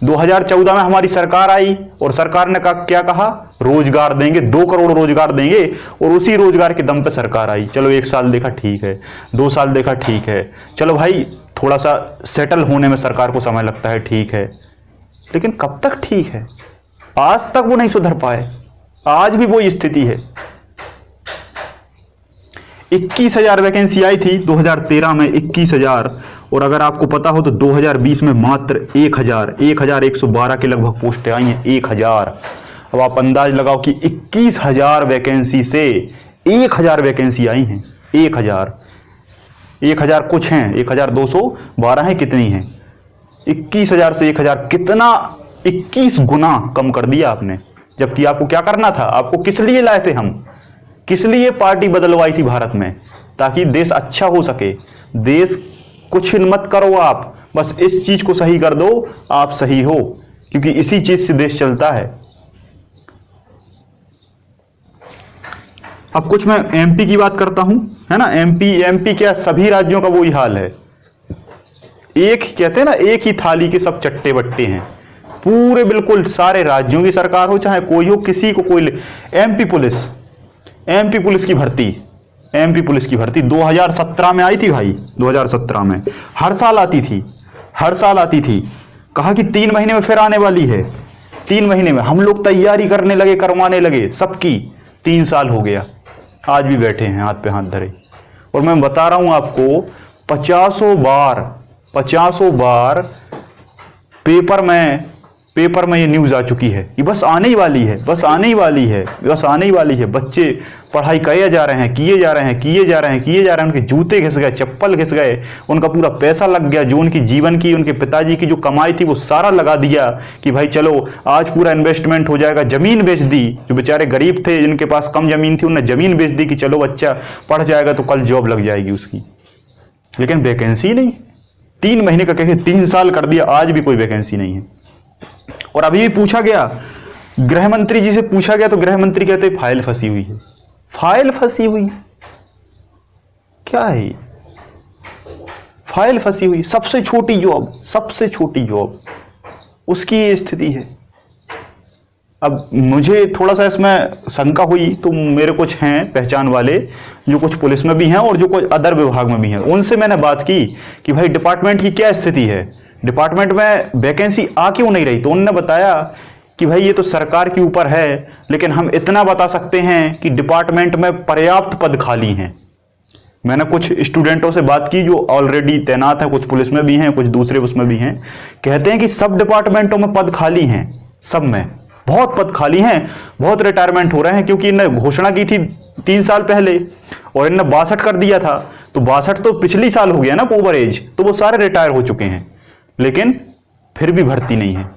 Speaker 1: 2014 में हमारी सरकार आई और सरकार ने क्या कहा? रोजगार देंगे, 2 करोड़ रोजगार देंगे। और उसी रोजगार के दम पे सरकार आई। चलो 1 साल देखा ठीक है, 2 साल देखा ठीक है, चलो भाई थोड़ा सा सेटल होने में सरकार को समय लगता है, ठीक है। लेकिन कब तक ठीक है? आज तक वो नहीं सुधर पाए, आज भी वही स्थिति है। 21,000 वैकेंसी आई थी 2013 में, 21,000। और अगर आपको पता हो तो 2020 में मात्र 1,112 के लगभग पोस्टें आई हैं, 1,000। अब आप अंदाज लगाओ कि 21,000 वैकेंसी से 1,000 वैकेंसी आई हैं। 1,000 कुछ हैं, 1,212 हैं, कितनी हैं? 21,000 से 1,000, कितना 21 गुना कम कर दिया आपने। जबकि आपको क्या करना था? आपको किस लिए लाए थे हम? किस लिए पार्टी बदलवाई थी भारत में? ताकि देश अच्छा हो सके। देश कुछ मत करो आप, बस इस चीज को सही कर दो, आप सही हो, क्योंकि इसी चीज से देश चलता है। अब कुछ मैं एमपी की बात करता हूं, है ना। एमपी क्या, सभी राज्यों का वही हाल है। एक कहते हैं ना, एक ही थाली के सब चट्टे बट्टे हैं। पूरे बिल्कुल सारे राज्यों की सरकार हो, चाहे कोई हो, किसी को कोई। एमपी पुलिस की भर्ती 2017 में आई थी भाई। 2017 में हर साल आती थी। कहा कि 3 महीने में फिर आने वाली है। 3 महीने में हम लोग तैयारी करने लगे, करवाने लगे सबकी। 3 साल हो गया, आज भी बैठे हैं हाथ पे हाथ धरे। और मैं बता रहा हूं आपको, 50 बार पेपर में ये न्यूज आ चुकी है कि बस आने ही वाली है। बच्चे पढ़ाई किए जा रहे हैं, उनके जूते घिस गए, चप्पल घिस गए, उनका पूरा पैसा लग गया, जो उनकी जीवन की, उनके पिताजी की जो कमाई थी वो सारा लगा दिया कि भाई चलो आज पूरा इन्वेस्टमेंट हो जाएगा। जमीन बेच दी, जो बेचारे गरीब थे, जिनके पास कम जमीन थी, उन्होंने जमीन बेच दी कि चलो बच्चा पढ़ जाएगा तो कल जॉब लग जाएगी उसकी। लेकिन वैकेंसी नहीं। 3 महीने का कहे 3 साल कर दिया, आज भी कोई वैकेंसी नहीं है। और अभी भी पूछा गया, गृह मंत्री जी से पूछा गया तो गृह मंत्री कहते फाइल फंसी हुई है। फाइल फंसी हुई क्या है? फाइल फंसी हुई, सबसे छोटी जॉब उसकी ये स्थिति है। अब मुझे थोड़ा सा इसमें शंका हुई, तो मेरे कुछ हैं पहचान वाले जो कुछ पुलिस में भी हैं और जो कुछ अदर विभाग में भी हैं, उनसे मैंने बात की कि भाई डिपार्टमेंट की क्या स्थिति है, डिपार्टमेंट में वैकेंसी आ क्यों नहीं रही। तो उन्होंने बताया कि भाई ये तो सरकार के ऊपर है, लेकिन हम इतना बता सकते हैं कि डिपार्टमेंट में पर्याप्त पद खाली हैं। मैंने कुछ स्टूडेंटों से बात की जो ऑलरेडी तैनात हैं, कुछ पुलिस में भी हैं, कुछ दूसरे उसमें भी हैं, कहते हैं कि सब डिपार्टमेंटों में पद खाली हैं, सब में बहुत पद खाली हैं, बहुत रिटायरमेंट हो रहे हैं, क्योंकि इन्होंने घोषणा की थी 3 साल पहले और इन्होंने 62 कर दिया था, तो 62 तो पिछली साल हो गया ना ओवर एज, तो वो सारे रिटायर हो चुके हैं, लेकिन फिर भी भर्ती नहीं है।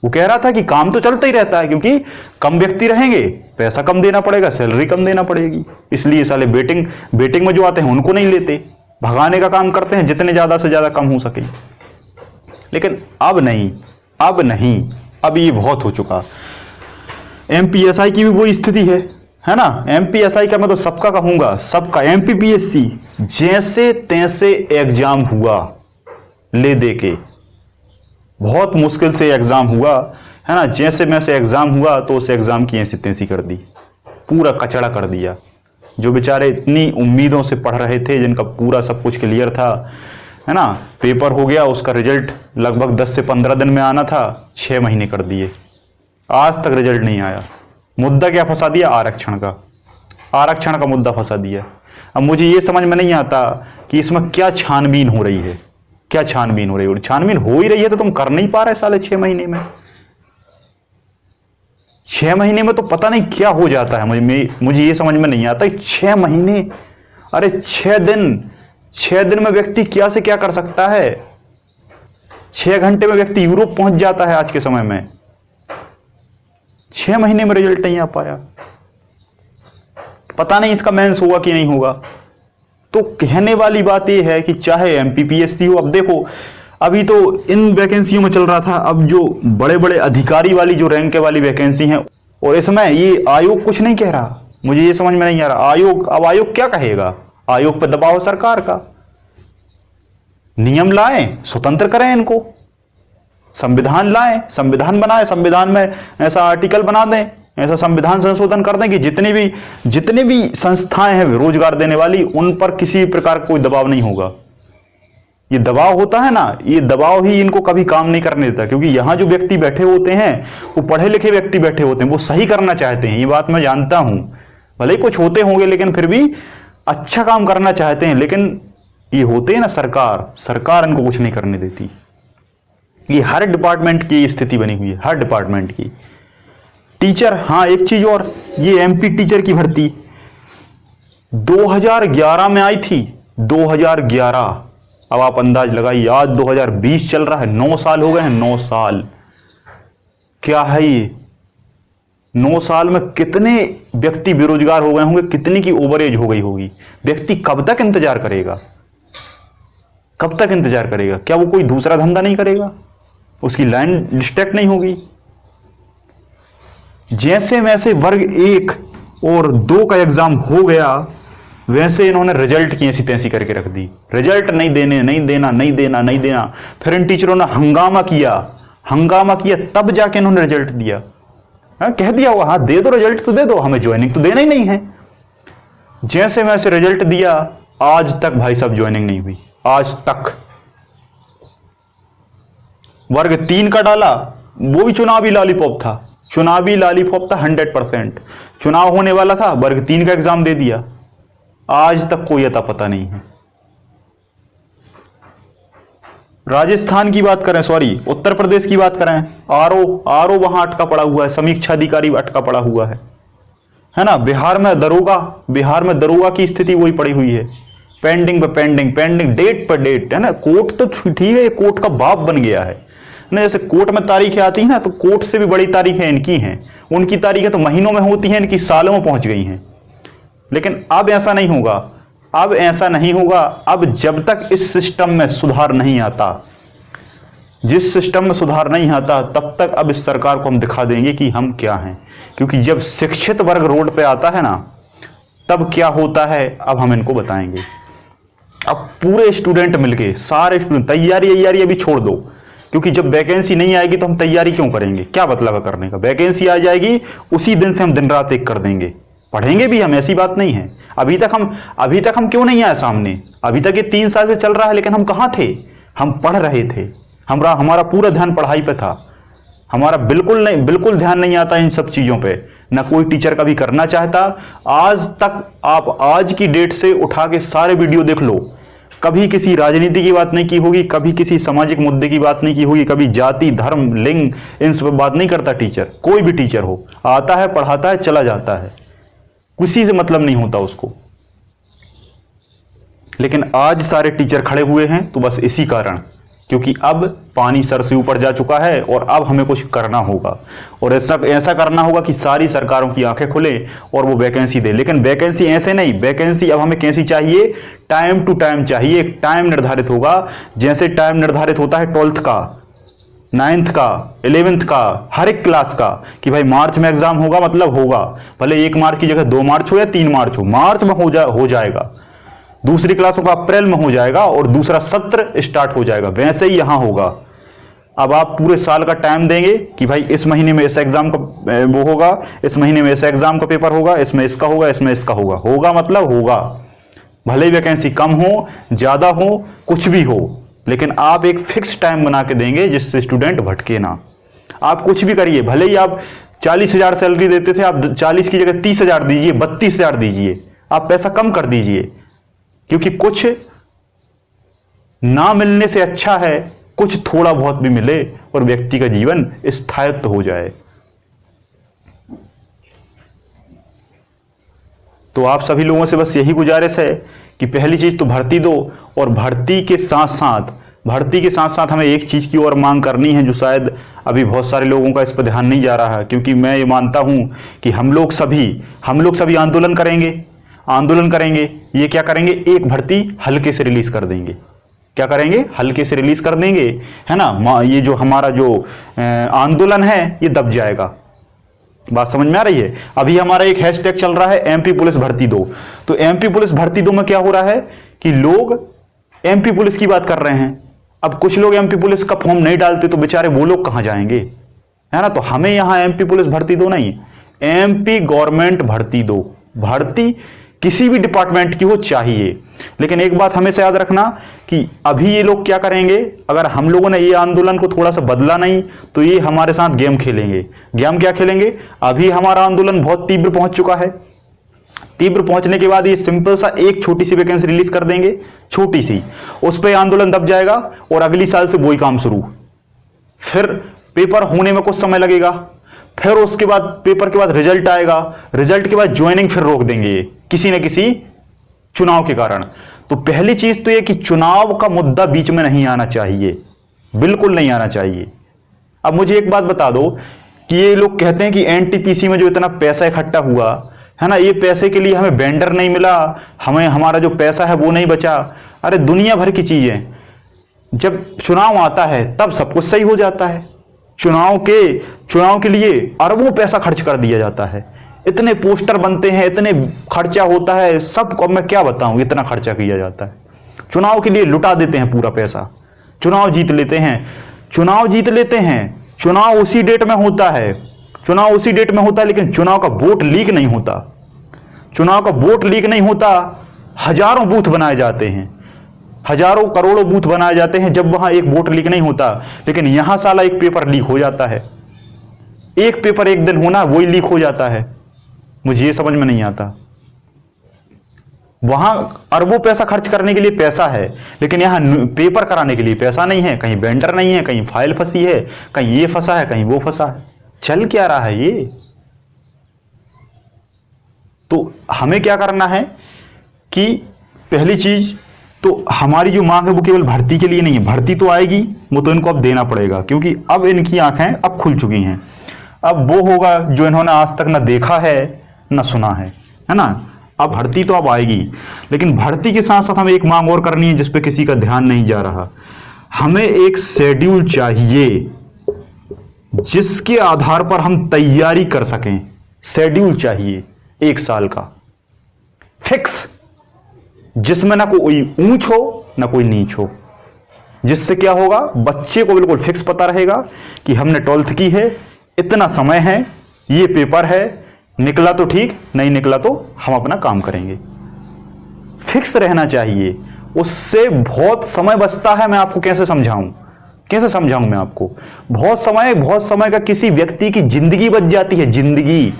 Speaker 1: वो कह रहा था कि काम तो चलता ही रहता है, क्योंकि कम व्यक्ति रहेंगे, पैसा कम देना पड़ेगा, सैलरी कम देना पड़ेगी, इसलिए साले बेटिंग में जो आते हैं उनको नहीं लेते, भगाने का काम करते हैं जितने ज्यादा से ज्यादा कम हो सके। लेकिन अब नहीं, अब ये बहुत हो चुका। एमपीएसआई की भी वही स्थिति है ना। एमपीएसआई का मैं तो सबका कहूंगा, सबका एमपीपीएससी जैसे तैसे एग्जाम हुआ, ले दे के बहुत मुश्किल से एग्जाम हुआ, है ना, जैसे मैसे एग्जाम हुआ तो उस एग्जाम की ऐसी तैसी कर दी, पूरा कचड़ा कर दिया। जो बेचारे इतनी उम्मीदों से पढ़ रहे थे, जिनका पूरा सब कुछ क्लियर था, है ना, पेपर हो गया, उसका रिजल्ट लगभग 10 से 15 दिन में आना था, 6 महीने कर दिए, आज तक रिजल्ट नहीं आया। मुद्दा क्या फंसा दिया, आरक्षण का मुद्दा फंसा दिया। अब मुझे ये समझ में नहीं आता कि इसमें क्या छानबीन हो रही है, क्या छानबीन हो रही है। और छानबीन हो ही रही है तो तुम कर नहीं पा रहे साले 6 महीने में। 6 महीने में तो पता नहीं क्या हो जाता है, मुझे ये समझ में नहीं आता। 6 महीने, अरे 6 दिन में व्यक्ति क्या से क्या कर सकता है। 6 घंटे में व्यक्ति यूरोप पहुंच जाता है आज के समय में। 6 महीने में रिजल्ट नहीं आ पाया, पता नहीं इसका मेंस होगा कि नहीं होगा। तो कहने वाली बात यह है कि चाहे एमपीपीएससी हो, अब देखो अभी तो इन वैकेंसियों में चल रहा था, अब जो बड़े बड़े अधिकारी वाली जो रैंक वाली वैकेंसी हैं, और इसमें ये आयोग कुछ नहीं कह रहा, मुझे ये समझ में नहीं आ रहा। आयोग क्या कहेगा, आयोग पर दबाव सरकार का, नियम लाएं, स्वतंत्र करें इनको, संविधान लाएं, संविधान बनाएं, संविधान में ऐसा आर्टिकल बना दें, ऐसा संविधान संशोधन कर दें कि जितने भी संस्थाएं हैं रोजगार देने वाली, उन पर किसी प्रकार का कोई दबाव नहीं होगा। ये दबाव होता है ना, ये दबाव ही इनको कभी काम नहीं करने देता, क्योंकि यहां जो व्यक्ति बैठे होते हैं वो पढ़े लिखे व्यक्ति बैठे होते हैं, वो सही करना चाहते हैं, ये बात मैं जानता हूं। भले ही कुछ होते होंगे लेकिन फिर भी अच्छा काम करना चाहते हैं, लेकिन ये होते हैं ना सरकार इनको कुछ नहीं करने देती। ये हर डिपार्टमेंट की स्थिति बनी हुई है, हर डिपार्टमेंट की। टीचर, हाँ एक चीज और, ये एमपी टीचर की भर्ती 2011 में आई थी, 2011। अब आप अंदाज लगाइए, आज 2020 चल रहा है, 9 साल हो गए हैं, 9 साल। क्या है ये, 9 साल में कितने व्यक्ति बेरोजगार हो गए होंगे, कितनी की ओवरेज हो गई होगी। व्यक्ति कब तक इंतजार करेगा, कब तक इंतजार करेगा? क्या वो कोई दूसरा धंधा नहीं करेगा, उसकी लाइन डिस्ट्रैक्ट नहीं होगी? जैसे वैसे वर्ग 1 और 2 का एग्जाम हो गया, वैसे इन्होंने रिजल्ट की ऐसी तैसी करके रख दी। रिजल्ट नहीं देना। फिर इन टीचरों ने हंगामा किया, तब जाके इन्होंने रिजल्ट दिया। कह दिया होगा हाँ दे दो रिजल्ट तो दे दो, हमें ज्वाइनिंग तो देना ही नहीं है। जैसे वैसे रिजल्ट दिया, आज तक भाई साहब ज्वाइनिंग नहीं हुई, आज तक। वर्ग 3 का डाला, वो भी चुनावी लॉलीपॉप था 100%। चुनाव होने वाला था, वर्ग 3 का एग्जाम दे दिया, आज तक कोई अता पता नहीं है। राजस्थान की बात करें, सॉरी उत्तर प्रदेश की बात करें, आरओ वहां अटका पड़ा हुआ है, समीक्षा अधिकारी अटका पड़ा हुआ है ना। बिहार में दरोगा की स्थिति वही पड़ी हुई है, पेंडिंग पे पेंडिंग, डेट पर डेट, है ना। कोर्ट तो ठीक है, कोर्ट का बाप बन गया है ना। जैसे कोर्ट में तारीखें आती है ना, तो कोर्ट से भी बड़ी तारीखें इनकी हैं, उनकी तारीखें तो महीनों में होती हैं, इनकी सालों में पहुंच गई हैं। लेकिन अब ऐसा नहीं होगा, अब जब तक इस सिस्टम में सुधार नहीं आता, जिस सिस्टम में सुधार नहीं आता, तब तक अब इस सरकार को हम दिखा देंगे कि हम क्या हैं। क्योंकि जब शिक्षित वर्ग रोड पे आता है ना, तब क्या होता है अब हम इनको बताएंगे। अब पूरे स्टूडेंट मिलके, सारे स्टूडेंट, तैयारी अभी छोड़ दो, क्योंकि जब वैकेंसी नहीं आएगी तो हम तैयारी क्यों करेंगे, क्या मतलब है करने का। वैकेंसी आ जाएगी उसी दिन से हम दिन रात एक कर देंगे, पढ़ेंगे भी हम, ऐसी बात नहीं है। अभी तक हम क्यों नहीं आए सामने, अभी तक ये 3 साल से चल रहा है, लेकिन हम कहाँ थे, हम पढ़ रहे थे, हमारा पूरा ध्यान पढ़ाई पे था, हमारा बिल्कुल ध्यान नहीं आता इन सब चीजों पे, ना कोई टीचर कभी करना चाहता। आज तक आप आज की डेट से उठा के सारे वीडियो देख लो, कभी किसी राजनीति की बात नहीं की होगी, कभी किसी सामाजिक मुद्दे की बात नहीं की होगी, कभी जाति धर्म लिंग इन सब पर बात नहीं करता टीचर, कोई भी टीचर हो, आता है पढ़ाता है चला जाता है, किसी से मतलब नहीं होता उसको। लेकिन आज सारे टीचर खड़े हुए हैं तो बस इसी कारण, क्योंकि अब पानी सर से ऊपर जा चुका है और अब हमें कुछ करना होगा, और ऐसा करना होगा कि सारी सरकारों की आंखें खुले और वो वैकेंसी दे। लेकिन वैकेंसी ऐसे नहीं, वैकेंसी अब हमें कैसी चाहिए, टाइम टू टाइम चाहिए। एक टाइम निर्धारित होगा, जैसे टाइम निर्धारित होता है 12th का, 9th का, 11th का, हर एक क्लास का, कि भाई मार्च में एग्जाम होगा मतलब होगा, भले 1 मार्च की जगह 2 मार्च हो या 3 मार्च हो, मार्च में हो जाएगा। दूसरी क्लासों का अप्रैल में हो जाएगा और दूसरा सत्र स्टार्ट हो जाएगा, वैसे ही यहां होगा। अब आप पूरे साल का टाइम देंगे कि भाई इस महीने में इस एग्जाम का वो होगा, इस महीने में इस एग्जाम का पेपर होगा, इसमें इसका होगा, इसमें इसका होगा मतलब होगा, भले ही वैकेंसी कम हो ज्यादा हो कुछ भी हो, लेकिन आप एक फिक्स टाइम बना के देंगे जिससे स्टूडेंट भटके ना। आप कुछ भी करिए, भले ही आप 40,000 सैलरी देते थे, आप 40 की जगह 30,000 दीजिए, 32,000 दीजिए, आप पैसा कम कर दीजिए, क्योंकि कुछ ना मिलने से अच्छा है कुछ थोड़ा बहुत भी मिले और व्यक्ति का जीवन स्थायित्व हो जाए। तो आप सभी लोगों से बस यही गुजारिश है कि पहली चीज तो भर्ती दो, और भर्ती के साथ साथ हमें एक चीज की और मांग करनी है, जो शायद अभी बहुत सारे लोगों का इस पर ध्यान नहीं जा रहा है, क्योंकि मैं ये मानता हूं कि हम लोग सभी आंदोलन करेंगे। ये क्या करेंगे, एक भर्ती हल्के से रिलीज कर देंगे। क्या करेंगे, हल्के से रिलीज कर देंगे, है ना। ये जो हमारा जो आंदोलन है ये दब जाएगा। बात समझ में आ रही है। अभी हमारा एक हैशटैग चल रहा है एमपी पुलिस भर्ती दो, तो एमपी पुलिस भर्ती दो में क्या हो रहा है कि लोग एमपी पुलिस की बात कर रहे हैं। अब कुछ लोग एमपी पुलिस का फॉर्म नहीं डालते तो बेचारे वो लोग कहां जाएंगे, है ना। तो हमें यहां एमपी पुलिस भर्ती दो नहीं, एमपी गवर्नमेंट भर्ती दो। भर्ती किसी भी डिपार्टमेंट की हो चाहिए, लेकिन एक बात हमेशा याद रखना कि अभी ये लोग क्या करेंगे, अगर हम लोगों ने ये आंदोलन को थोड़ा सा बदला नहीं तो ये हमारे साथ गेम खेलेंगे। गेम क्या खेलेंगे, अभी हमारा आंदोलन बहुत तीव्र पहुंच चुका है, तीव्र पहुंचने के बाद ये सिंपल सा एक छोटी सी वैकेंसी रिलीज कर देंगे, छोटी सी, उस पर आंदोलन दब जाएगा और अगली साल से वही काम शुरू। फिर पेपर होने में कुछ समय लगेगा, फिर उसके बाद पेपर के बाद रिजल्ट आएगा, रिजल्ट के बाद ज्वाइनिंग फिर रोक देंगे किसी न किसी चुनाव के कारण। तो पहली चीज तो यह कि चुनाव का मुद्दा बीच में नहीं आना चाहिए, बिल्कुल नहीं आना चाहिए। अब मुझे एक बात बता दो कि ये लोग कहते हैं कि एनटीपीसी में जो इतना पैसा इकट्ठा हुआ है ना, ये पैसे के लिए हमें वेंडर नहीं मिला, हमें हमारा जो पैसा है वो नहीं बचा। अरे दुनिया भर की चीजें, जब चुनाव आता है तब सब कुछ सही हो जाता है। चुनाव के लिए अरबों पैसा खर्च कर दिया जाता है, इतने पोस्टर बनते हैं, इतने खर्चा होता है, सब को मैं क्या बताऊं, इतना खर्चा किया जाता है। चुनाव के लिए लुटा देते हैं पूरा पैसा, चुनाव जीत लेते हैं। चुनाव उसी डेट में होता है, लेकिन चुनाव का वोट लीक नहीं होता। हजारों बूथ बनाए जाते हैं, हजारों करोड़ों बूथ बनाए जाते हैं, जब वहां एक वोट लीक नहीं होता। लेकिन यहां साला एक पेपर लीक हो जाता है, एक पेपर एक दिन होना वही लीक हो जाता है। मुझे ये समझ में नहीं आता। वहां अरबों पैसा खर्च करने के लिए पैसा है, लेकिन यहां पेपर कराने के लिए पैसा नहीं है। कहीं वेंडर नहीं है, कहीं फाइल फंसी है, कहीं ये फंसा है, कहीं वो फंसा है। चल क्या रहा है ये। तो हमें क्या करना है कि पहली चीज तो हमारी जो मांग है वो केवल भर्ती के लिए नहीं है, भर्ती तो आएगी, वो तो इनको अब देना पड़ेगा, क्योंकि अब इनकी आंखें अब खुल चुकी हैं। अब वो होगा जो इन्होंने आज तक ना देखा है ना सुना है ना। अब भर्ती तो अब आएगी, लेकिन भर्ती के साथ साथ हमें एक मांग और करनी है जिस पे किसी का ध्यान नहीं जा रहा। हमें एक शेड्यूल चाहिए जिसके आधार पर हम तैयारी कर सकें। शेड्यूल चाहिए 1 साल का फिक्स, जिसमें ना कोई ऊंच हो ना कोई नीच हो, जिससे क्या होगा, बच्चे को बिल्कुल फिक्स पता रहेगा कि हमने 12th की है, इतना समय है, ये पेपर है, निकला तो ठीक, नहीं निकला तो हम अपना काम करेंगे। फिक्स रहना चाहिए, उससे बहुत समय बचता है। मैं आपको कैसे समझाऊं मैं आपको, बहुत समय का किसी व्यक्ति की जिंदगी बच जाती है। जिंदगी,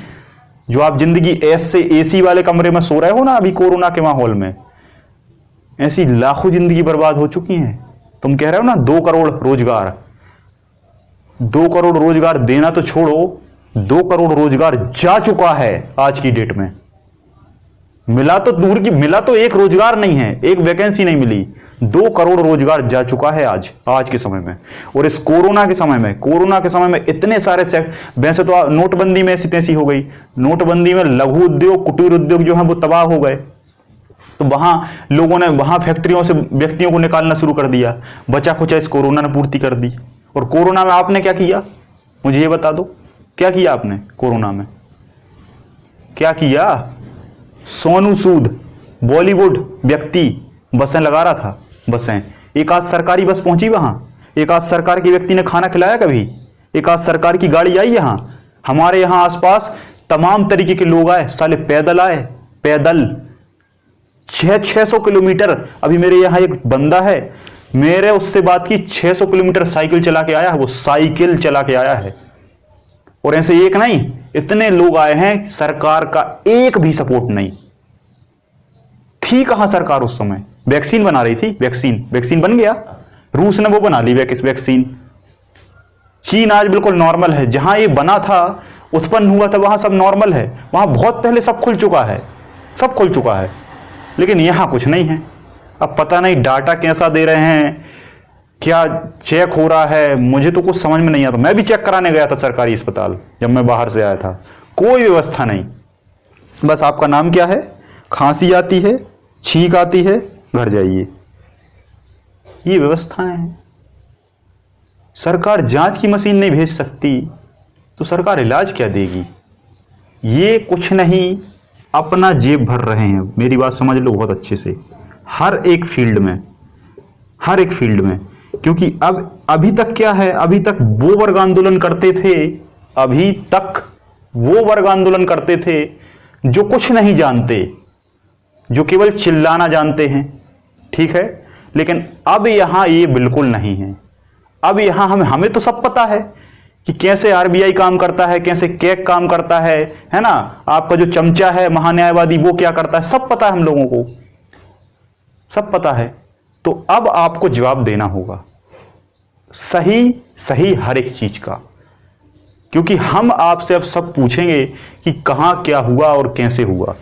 Speaker 1: जो आप जिंदगी ऐसे एसी वाले कमरे में सो रहे हो ना अभी कोरोना के माहौल में, ऐसी लाखों जिंदगी बर्बाद हो चुकी हैं। तुम कह रहे हो ना 2 करोड़ रोजगार, 2 करोड़ रोजगार देना तो छोड़ो, 2 करोड़ रोजगार जा चुका है आज की डेट में। मिला तो दूर की, मिला तो एक रोजगार नहीं है, एक वैकेंसी नहीं मिली, 2 करोड़ रोजगार जा चुका है आज के समय में। और इस कोरोना के समय में इतने सारे वैसे तो नोटबंदी में ऐसी तैसी हो गई, नोटबंदी में लघु उद्योग कुटीर उद्योग जो है वो तबाह हो गए, तो वहां लोगों ने वहां फैक्ट्रियों से व्यक्तियों को निकालना शुरू कर दिया, बचा खुचा इस कोरोना ने पूर्ति कर दी। और कोरोना में आपने क्या किया, मुझे ये बता दो, क्या किया आपने कोरोना में, क्या किया? सोनू सूद बॉलीवुड व्यक्ति बसें लगा रहा था, बसें, एक आध सरकारी बस पहुंची वहां, एक आध सरकार के व्यक्ति ने खाना खिलाया कभी, एक आध सरकार की गाड़ी आई यहां? हमारे यहां आसपास तमाम तरीके के लोग आए, साले पैदल आए, पैदल 600 किलोमीटर। अभी मेरे यहां एक बंदा है, मेरे उससे बात की, 600 किलोमीटर साइकिल चला के आया है, वो साइकिल चला के आया है। और ऐसे एक नहीं, इतने लोग आए हैं, सरकार का एक भी सपोर्ट नहीं। थी कहां सरकार उस समय? वैक्सीन बना रही थी, वैक्सीन बन गया, रूस ने वो बना ली वैक्सीन। चीन आज बिल्कुल नॉर्मल है, जहां ये बना था, उत्पन्न हुआ था, वहां सब नॉर्मल है, वहां बहुत पहले सब खुल चुका है, लेकिन यहां कुछ नहीं है। अब पता नहीं डाटा कैसा दे रहे हैं, क्या चेक हो रहा है, मुझे तो कुछ समझ में नहीं आता। मैं भी चेक कराने गया था सरकारी अस्पताल जब मैं बाहर से आया था, कोई व्यवस्था नहीं। बस आपका नाम क्या है, खांसी आती है, छींक आती है, घर जाइए, ये व्यवस्थाएं हैं। सरकार जांच की मशीन नहीं भेज सकती तो सरकार इलाज क्या देगी? ये कुछ नहीं, अपना जेब भर रहे हैं। मेरी बात समझ लो बहुत अच्छे से, हर एक फील्ड में, क्योंकि अब अभी तक क्या है, अभी तक वो वर्ग आंदोलन करते थे जो कुछ नहीं जानते, जो केवल चिल्लाना जानते हैं, ठीक है। लेकिन अब यहां ये बिल्कुल नहीं है। अब यहां हमें तो सब पता है कि कैसे आरबीआई काम करता है, कैसे कैग काम करता है ना। आपका जो चमचा है महान्यायवादी, वो क्या करता है, सब पता है, हम लोगों को सब पता है। तो अब आपको जवाब देना होगा सही हर एक चीज का, क्योंकि हम आपसे अब सब पूछेंगे कि कहां क्या हुआ और कैसे हुआ,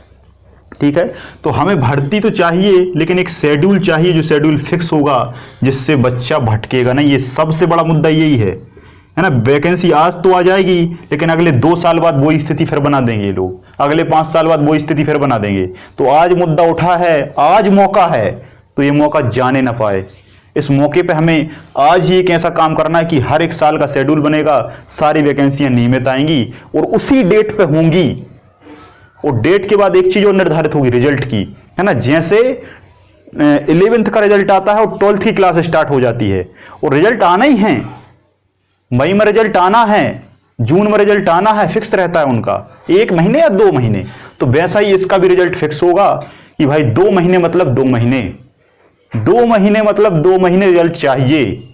Speaker 1: ठीक है। तो हमें भर्ती तो चाहिए, लेकिन एक शेड्यूल चाहिए, जो शेड्यूल फिक्स होगा, जिससे बच्चा भटकेगा नहीं। ये सबसे बड़ा मुद्दा यही है ना। वैकेंसी आज तो आ जाएगी, लेकिन अगले 2 साल बाद वो स्थिति फिर बना देंगे लोग, अगले 5 साल बाद वो स्थिति फिर बना देंगे। तो आज मुद्दा उठा है, आज मौका है, तो ये मौका जाने ना पाए। इस मौके पे हमें आज ही एक ऐसा काम करना है कि हर एक साल का शेड्यूल बनेगा, सारी वैकेंसियां नियमित आएंगी और उसी डेट पे होंगी। और डेट के बाद एक चीज और निर्धारित होगी, रिजल्ट की, है ना। जैसे 11th का रिजल्ट आता है और 12th की क्लास स्टार्ट हो जाती है, और रिजल्ट आना ही है, मई में रिजल्ट आना है, जून में रिजल्ट आना है, फिक्स रहता है उनका, 1 महीने या 2 महीने। तो वैसा ही इसका भी रिजल्ट फिक्स होगा कि भाई 2 महीने मतलब 2 महीने, 2 महीने मतलब 2 महीने रिजल्ट चाहिए।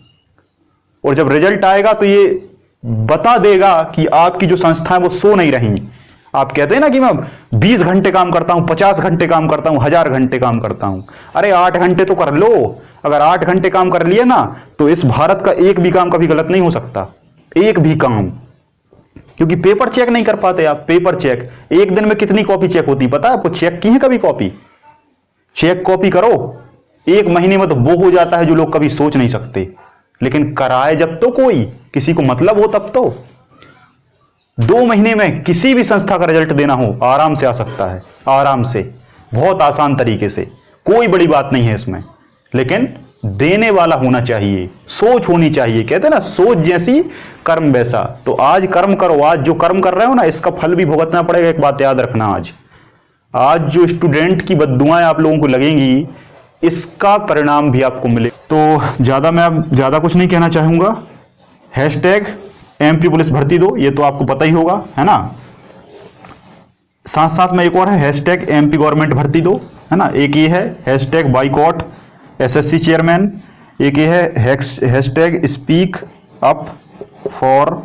Speaker 1: और जब रिजल्ट आएगा तो ये बता देगा कि आपकी जो संस्था है वो सो नहीं रही। आप कहते हैं ना कि मैं 20 घंटे काम करता हूं, 50 घंटे काम करता हूं, 1000 घंटे काम करता हूं। अरे 8 घंटे तो कर लो। अगर 8 घंटे काम कर लिए ना, तो इस भारत का एक भी काम कभी गलत नहीं हो सकता, एक भी काम। क्योंकि पेपर चेक नहीं कर पाते आप। पेपर चेक, एक दिन में कितनी कॉपी चेक होती है पता है आपको? चेक की है कभी कॉपी? चेक कॉपी करो, 1 महीने में तो वो हो जाता है जो लोग कभी सोच नहीं सकते। लेकिन कराए जब तो कोई, किसी को मतलब हो तब तो। 2 महीने में किसी भी संस्था का रिजल्ट देना हो, आराम से आ सकता है, आराम से, बहुत आसान तरीके से, कोई बड़ी बात नहीं है इसमें। लेकिन देने वाला होना चाहिए, सोच होनी चाहिए। कहते हैं ना, सोच जैसी कर्म वैसा। तो आज कर्म करो, आज जो कर्म कर रहे हो ना, इसका फल भी भुगतना पड़ेगा। एक बात याद रखना, आज जो स्टूडेंट की बद्दुआएं आप लोगों को लगेंगी, इसका परिणाम भी आपको मिले। तो मैं अब ज़्यादा कुछ नहीं कहना चाहूँगा। हैशटैग एमपी पुलिस भर्ती दो, ये तो आपको पता ही होगा, है ना। साथ साथ में एक और है, हैशटैग एमपी गवर्नमेंट भर्ती दो, है ना। एक ये है हैशटैग बाइकॉट एसएससी चेयरमैन, एक ये है hashtag speak up for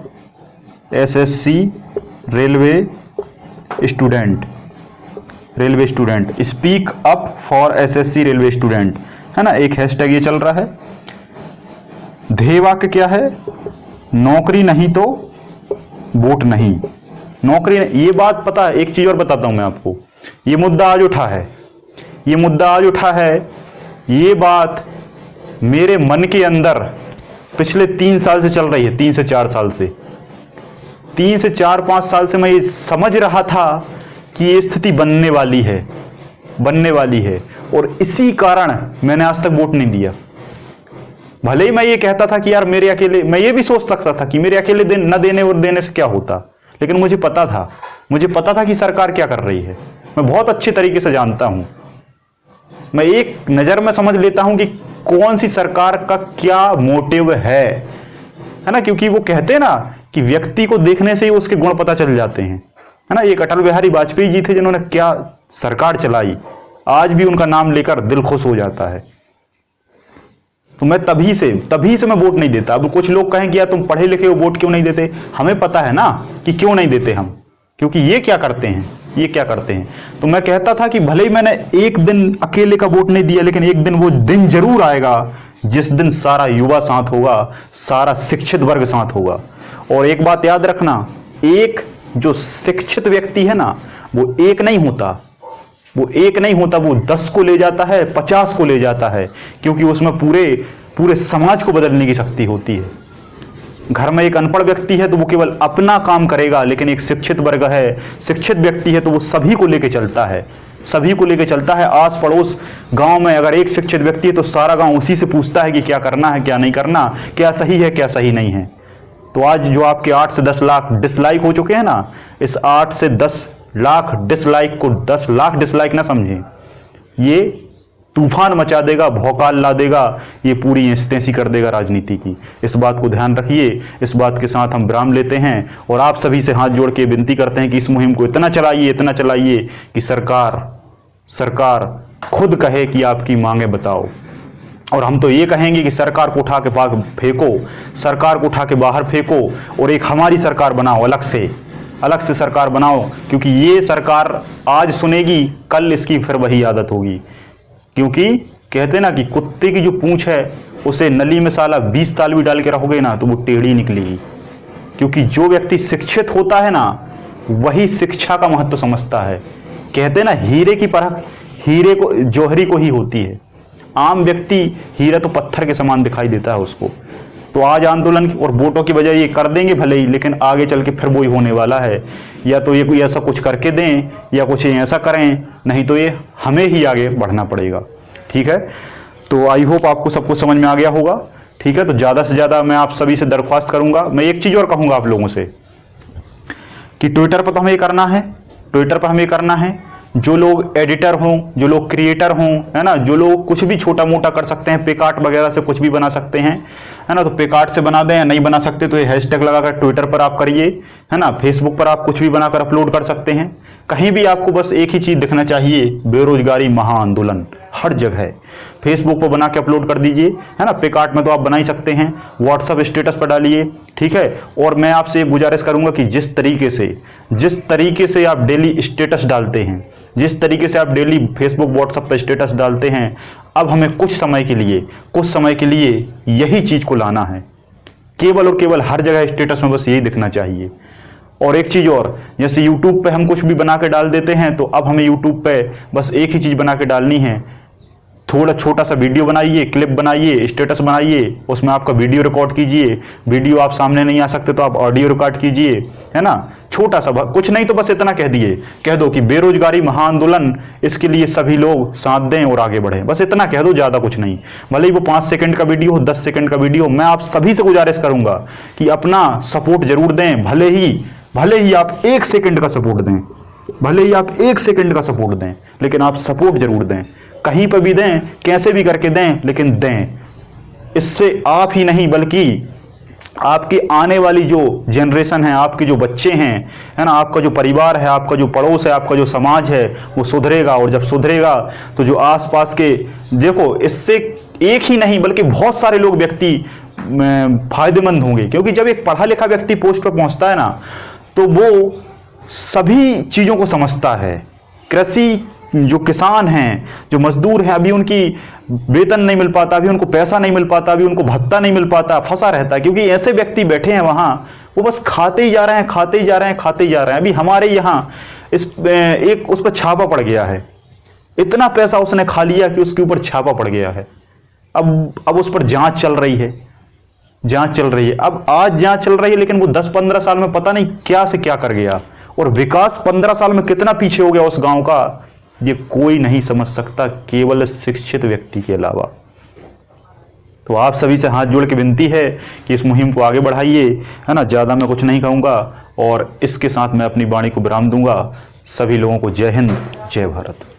Speaker 1: SSC railway student, speak up for SSC railway student, है ना। एक हैशटैग ये चल रहा है। ध्येय वाक्य क्या है? नौकरी नहीं तो वोट नहीं। नौकरी, ये बात पता है, एक चीज और बताता हूं मैं आपको। ये मुद्दा आज उठा है, ये बात मेरे मन के अंदर पिछले 3 साल से चल रही है, 3 से 4 साल से, 3 से 4-5 साल से मैं ये समझ रहा था कि ये स्थिति बनने वाली है, और इसी कारण मैंने आज तक वोट नहीं दिया। भले ही मैं ये कहता था कि यार मेरे अकेले, मैं ये भी सोच सकता था कि मेरे अकेले न देने और देने से क्या होता, लेकिन मुझे पता था कि सरकार क्या कर रही है। मैं बहुत अच्छे तरीके से जानता हूं, मैं एक नजर में समझ लेता हूं कि कौन सी सरकार का क्या मोटिव है ना। क्योंकि वो कहते हैं ना कि व्यक्ति को देखने से ही उसके गुण पता चल जाते हैं, है ना। एक अटल बिहारी वाजपेयी जी थे जिन्होंने क्या सरकार चलाई, आज भी उनका नाम लेकर दिल खुश हो जाता है। तो मैं तभी से मैं वोट नहीं देता। अब कुछ लोग कहें कि यार तुम पढ़े लिखे हो, वोट क्यों नहीं देते? हमें पता है ना कि क्यों नहीं देते हम, क्योंकि ये क्या करते हैं। तो मैं कहता था कि भले ही मैंने एक दिन अकेले का वोट नहीं दिया, लेकिन एक दिन वो दिन जरूर आएगा जिस दिन सारा युवा साथ होगा, सारा शिक्षित वर्ग साथ होगा। और एक बात याद रखना, एक जो शिक्षित व्यक्ति है ना, वो एक नहीं होता, वो 10 को ले जाता है, 50 को ले जाता है, क्योंकि उसमें पूरे समाज को बदलने की शक्ति होती है। घर में एक अनपढ़ व्यक्ति है तो वो केवल अपना काम करेगा, लेकिन एक शिक्षित वर्ग है, शिक्षित व्यक्ति है तो वो सभी को लेके चलता है। आस पड़ोस गांव में अगर एक शिक्षित व्यक्ति है तो सारा गांव उसी से पूछता है कि क्या करना है, क्या नहीं करना, क्या सही है, क्या सही नहीं है। तो आज जो आपके 8 से 10 लाख डिसलाइक हो चुके हैं ना, इस 8 से 10 लाख डिसलाइक को 10 लाख डिसलाइक ना समझें, ये तूफान मचा देगा, भौकाल ला देगा, ये पूरी ऐसी कर देगा राजनीति की। इस बात को ध्यान रखिए। इस बात के साथ हम विराम लेते हैं और आप सभी से हाथ जोड़ के विनती करते हैं कि इस मुहिम को इतना चलाइए कि सरकार खुद कहे कि आपकी मांगे बताओ। और हम तो ये कहेंगे कि सरकार को उठा के फेंको, सरकार को उठा के बाहर फेंको और एक हमारी सरकार बनाओ, अलग से सरकार बनाओ, क्योंकि ये सरकार आज सुनेगी, कल इसकी फिर वही आदत होगी। क्योंकि कहते ना कि कुत्ते की जो पूंछ है, उसे नली में साला 20 साल भी डाल के रखोगे ना तो वो टेढ़ी निकलेगी। क्योंकि जो व्यक्ति शिक्षित होता है ना, वही शिक्षा का महत्व समझता है। कहते ना हीरे की परख जौहरी को ही होती है। आम व्यक्ति हीरा तो पत्थर के समान दिखाई देता है उसको। तो आज आंदोलन और वोटों की वजह ये कर देंगे भले ही, लेकिन आगे चल के फिर वही होने वाला है। या तो ये कोई ऐसा कुछ करके दें या कुछ ऐसा करें, नहीं तो ये हमें ही आगे बढ़ना पड़ेगा। ठीक है, तो आई होप आपको सब कुछ समझ में आ गया होगा। ठीक है, तो ज़्यादा से ज़्यादा मैं आप सभी से दरख्वास्त करूंगा। मैं एक चीज़ और कहूँगा आप लोगों से कि ट्विटर पर तो हमें ये करना है, जो लोग एडिटर हों, जो लोग क्रिएटर हों, है ना, जो लोग कुछ भी छोटा मोटा कर सकते हैं, पेकार्ट वगैरह से कुछ भी बना सकते हैं, है ना, तो पेकार्ट से बना दें। नहीं बना सकते तो ये हैशटैग लगाकर ट्विटर पर आप करिए, है ना। फेसबुक पर आप कुछ भी बनाकर अपलोड कर सकते हैं। कहीं भी आपको बस एक ही चीज़ दिखना चाहिए, बेरोजगारी महाआंदोलन, हर जगह। फेसबुक पर बना के अपलोड कर दीजिए, है ना। पेकार्ट में तो आप बना ही सकते हैं, व्हाट्सअप स्टेटस पर डालिए। ठीक है, और मैं आपसे एक गुजारिश करूंगा कि जिस तरीके से आप डेली स्टेटस डालते हैं, जिस तरीके से आप डेली फेसबुक व्हाट्सएप पर स्टेटस डालते हैं, अब हमें कुछ समय के लिए यही चीज़ को लाना है। केवल और केवल हर जगह स्टेटस में बस यही दिखना चाहिए। और एक चीज़ और, जैसे यूट्यूब पे हम कुछ भी बना के डाल देते हैं, तो अब हमें यूट्यूब पे बस एक ही चीज़ बना के डालनी है। थोड़ा छोटा सा वीडियो बनाइए, क्लिप बनाइए, स्टेटस बनाइए, उसमें आपका वीडियो रिकॉर्ड कीजिए। वीडियो आप सामने नहीं आ सकते तो आप ऑडियो रिकॉर्ड कीजिए, है ना। छोटा सा, कुछ नहीं तो बस इतना कह दो कि बेरोजगारी महाआंदोलन, इसके लिए सभी लोग साथ दें और आगे बढ़ें। बस इतना कह दो, ज़्यादा कुछ नहीं। भले ही वो 5 सेकंड का वीडियो हो, 10 सेकंड का वीडियो, मैं आप सभी से गुजारिश करूंगा कि अपना सपोर्ट जरूर दें। भले ही आप 1 सेकंड का सपोर्ट दें, भले ही आप 1 सेकंड का सपोर्ट दें, लेकिन आप सपोर्ट जरूर दें, कहीं पर भी दें, कैसे भी करके दें, लेकिन दें। इससे आप ही नहीं बल्कि आपकी आने वाली जो जनरेशन है, आपके जो बच्चे हैं, है ना, आपका जो परिवार है, आपका जो पड़ोस है, आपका जो समाज है, वो सुधरेगा। और जब सुधरेगा तो जो आसपास के, देखो इससे एक ही नहीं बल्कि बहुत सारे लोग, व्यक्ति फायदेमंद होंगे। क्योंकि जब एक पढ़ा लिखा व्यक्ति पोस्ट पर पहुंचता है ना, तो वो सभी चीज़ों को समझता है। कृषि जो किसान हैं, जो मजदूर हैं, अभी उनकी वेतन नहीं मिल पाता, अभी उनको पैसा नहीं मिल पाता, अभी उनको भत्ता नहीं मिल पाता, फंसा रहता है। क्योंकि ऐसे व्यक्ति बैठे हैं वहाँ, वो बस खाते ही जा रहे हैं, खाते ही जा रहे हैं, खाते ही जा रहे हैं। अभी हमारे यहाँ एक उस पर छापा पड़ गया है, इतना पैसा उसने खा लिया कि उसके ऊपर छापा पड़ गया है। अब उस पर जांच चल रही है, जांच चल रही है। अब आज जांच चल रही है, लेकिन वो 10-15 साल में पता नहीं क्या से क्या कर गया, और विकास 15 साल में कितना पीछे हो गया उस गांव का, ये कोई नहीं समझ सकता, केवल शिक्षित व्यक्ति के अलावा। तो आप सभी से हाथ जोड़ के विनती है कि इस मुहिम को आगे बढ़ाइए, है ना। ज़्यादा मैं कुछ नहीं कहूँगा, और इसके साथ मैं अपनी वाणी को विराम दूंगा। सभी लोगों को जय हिंद, जय भारत।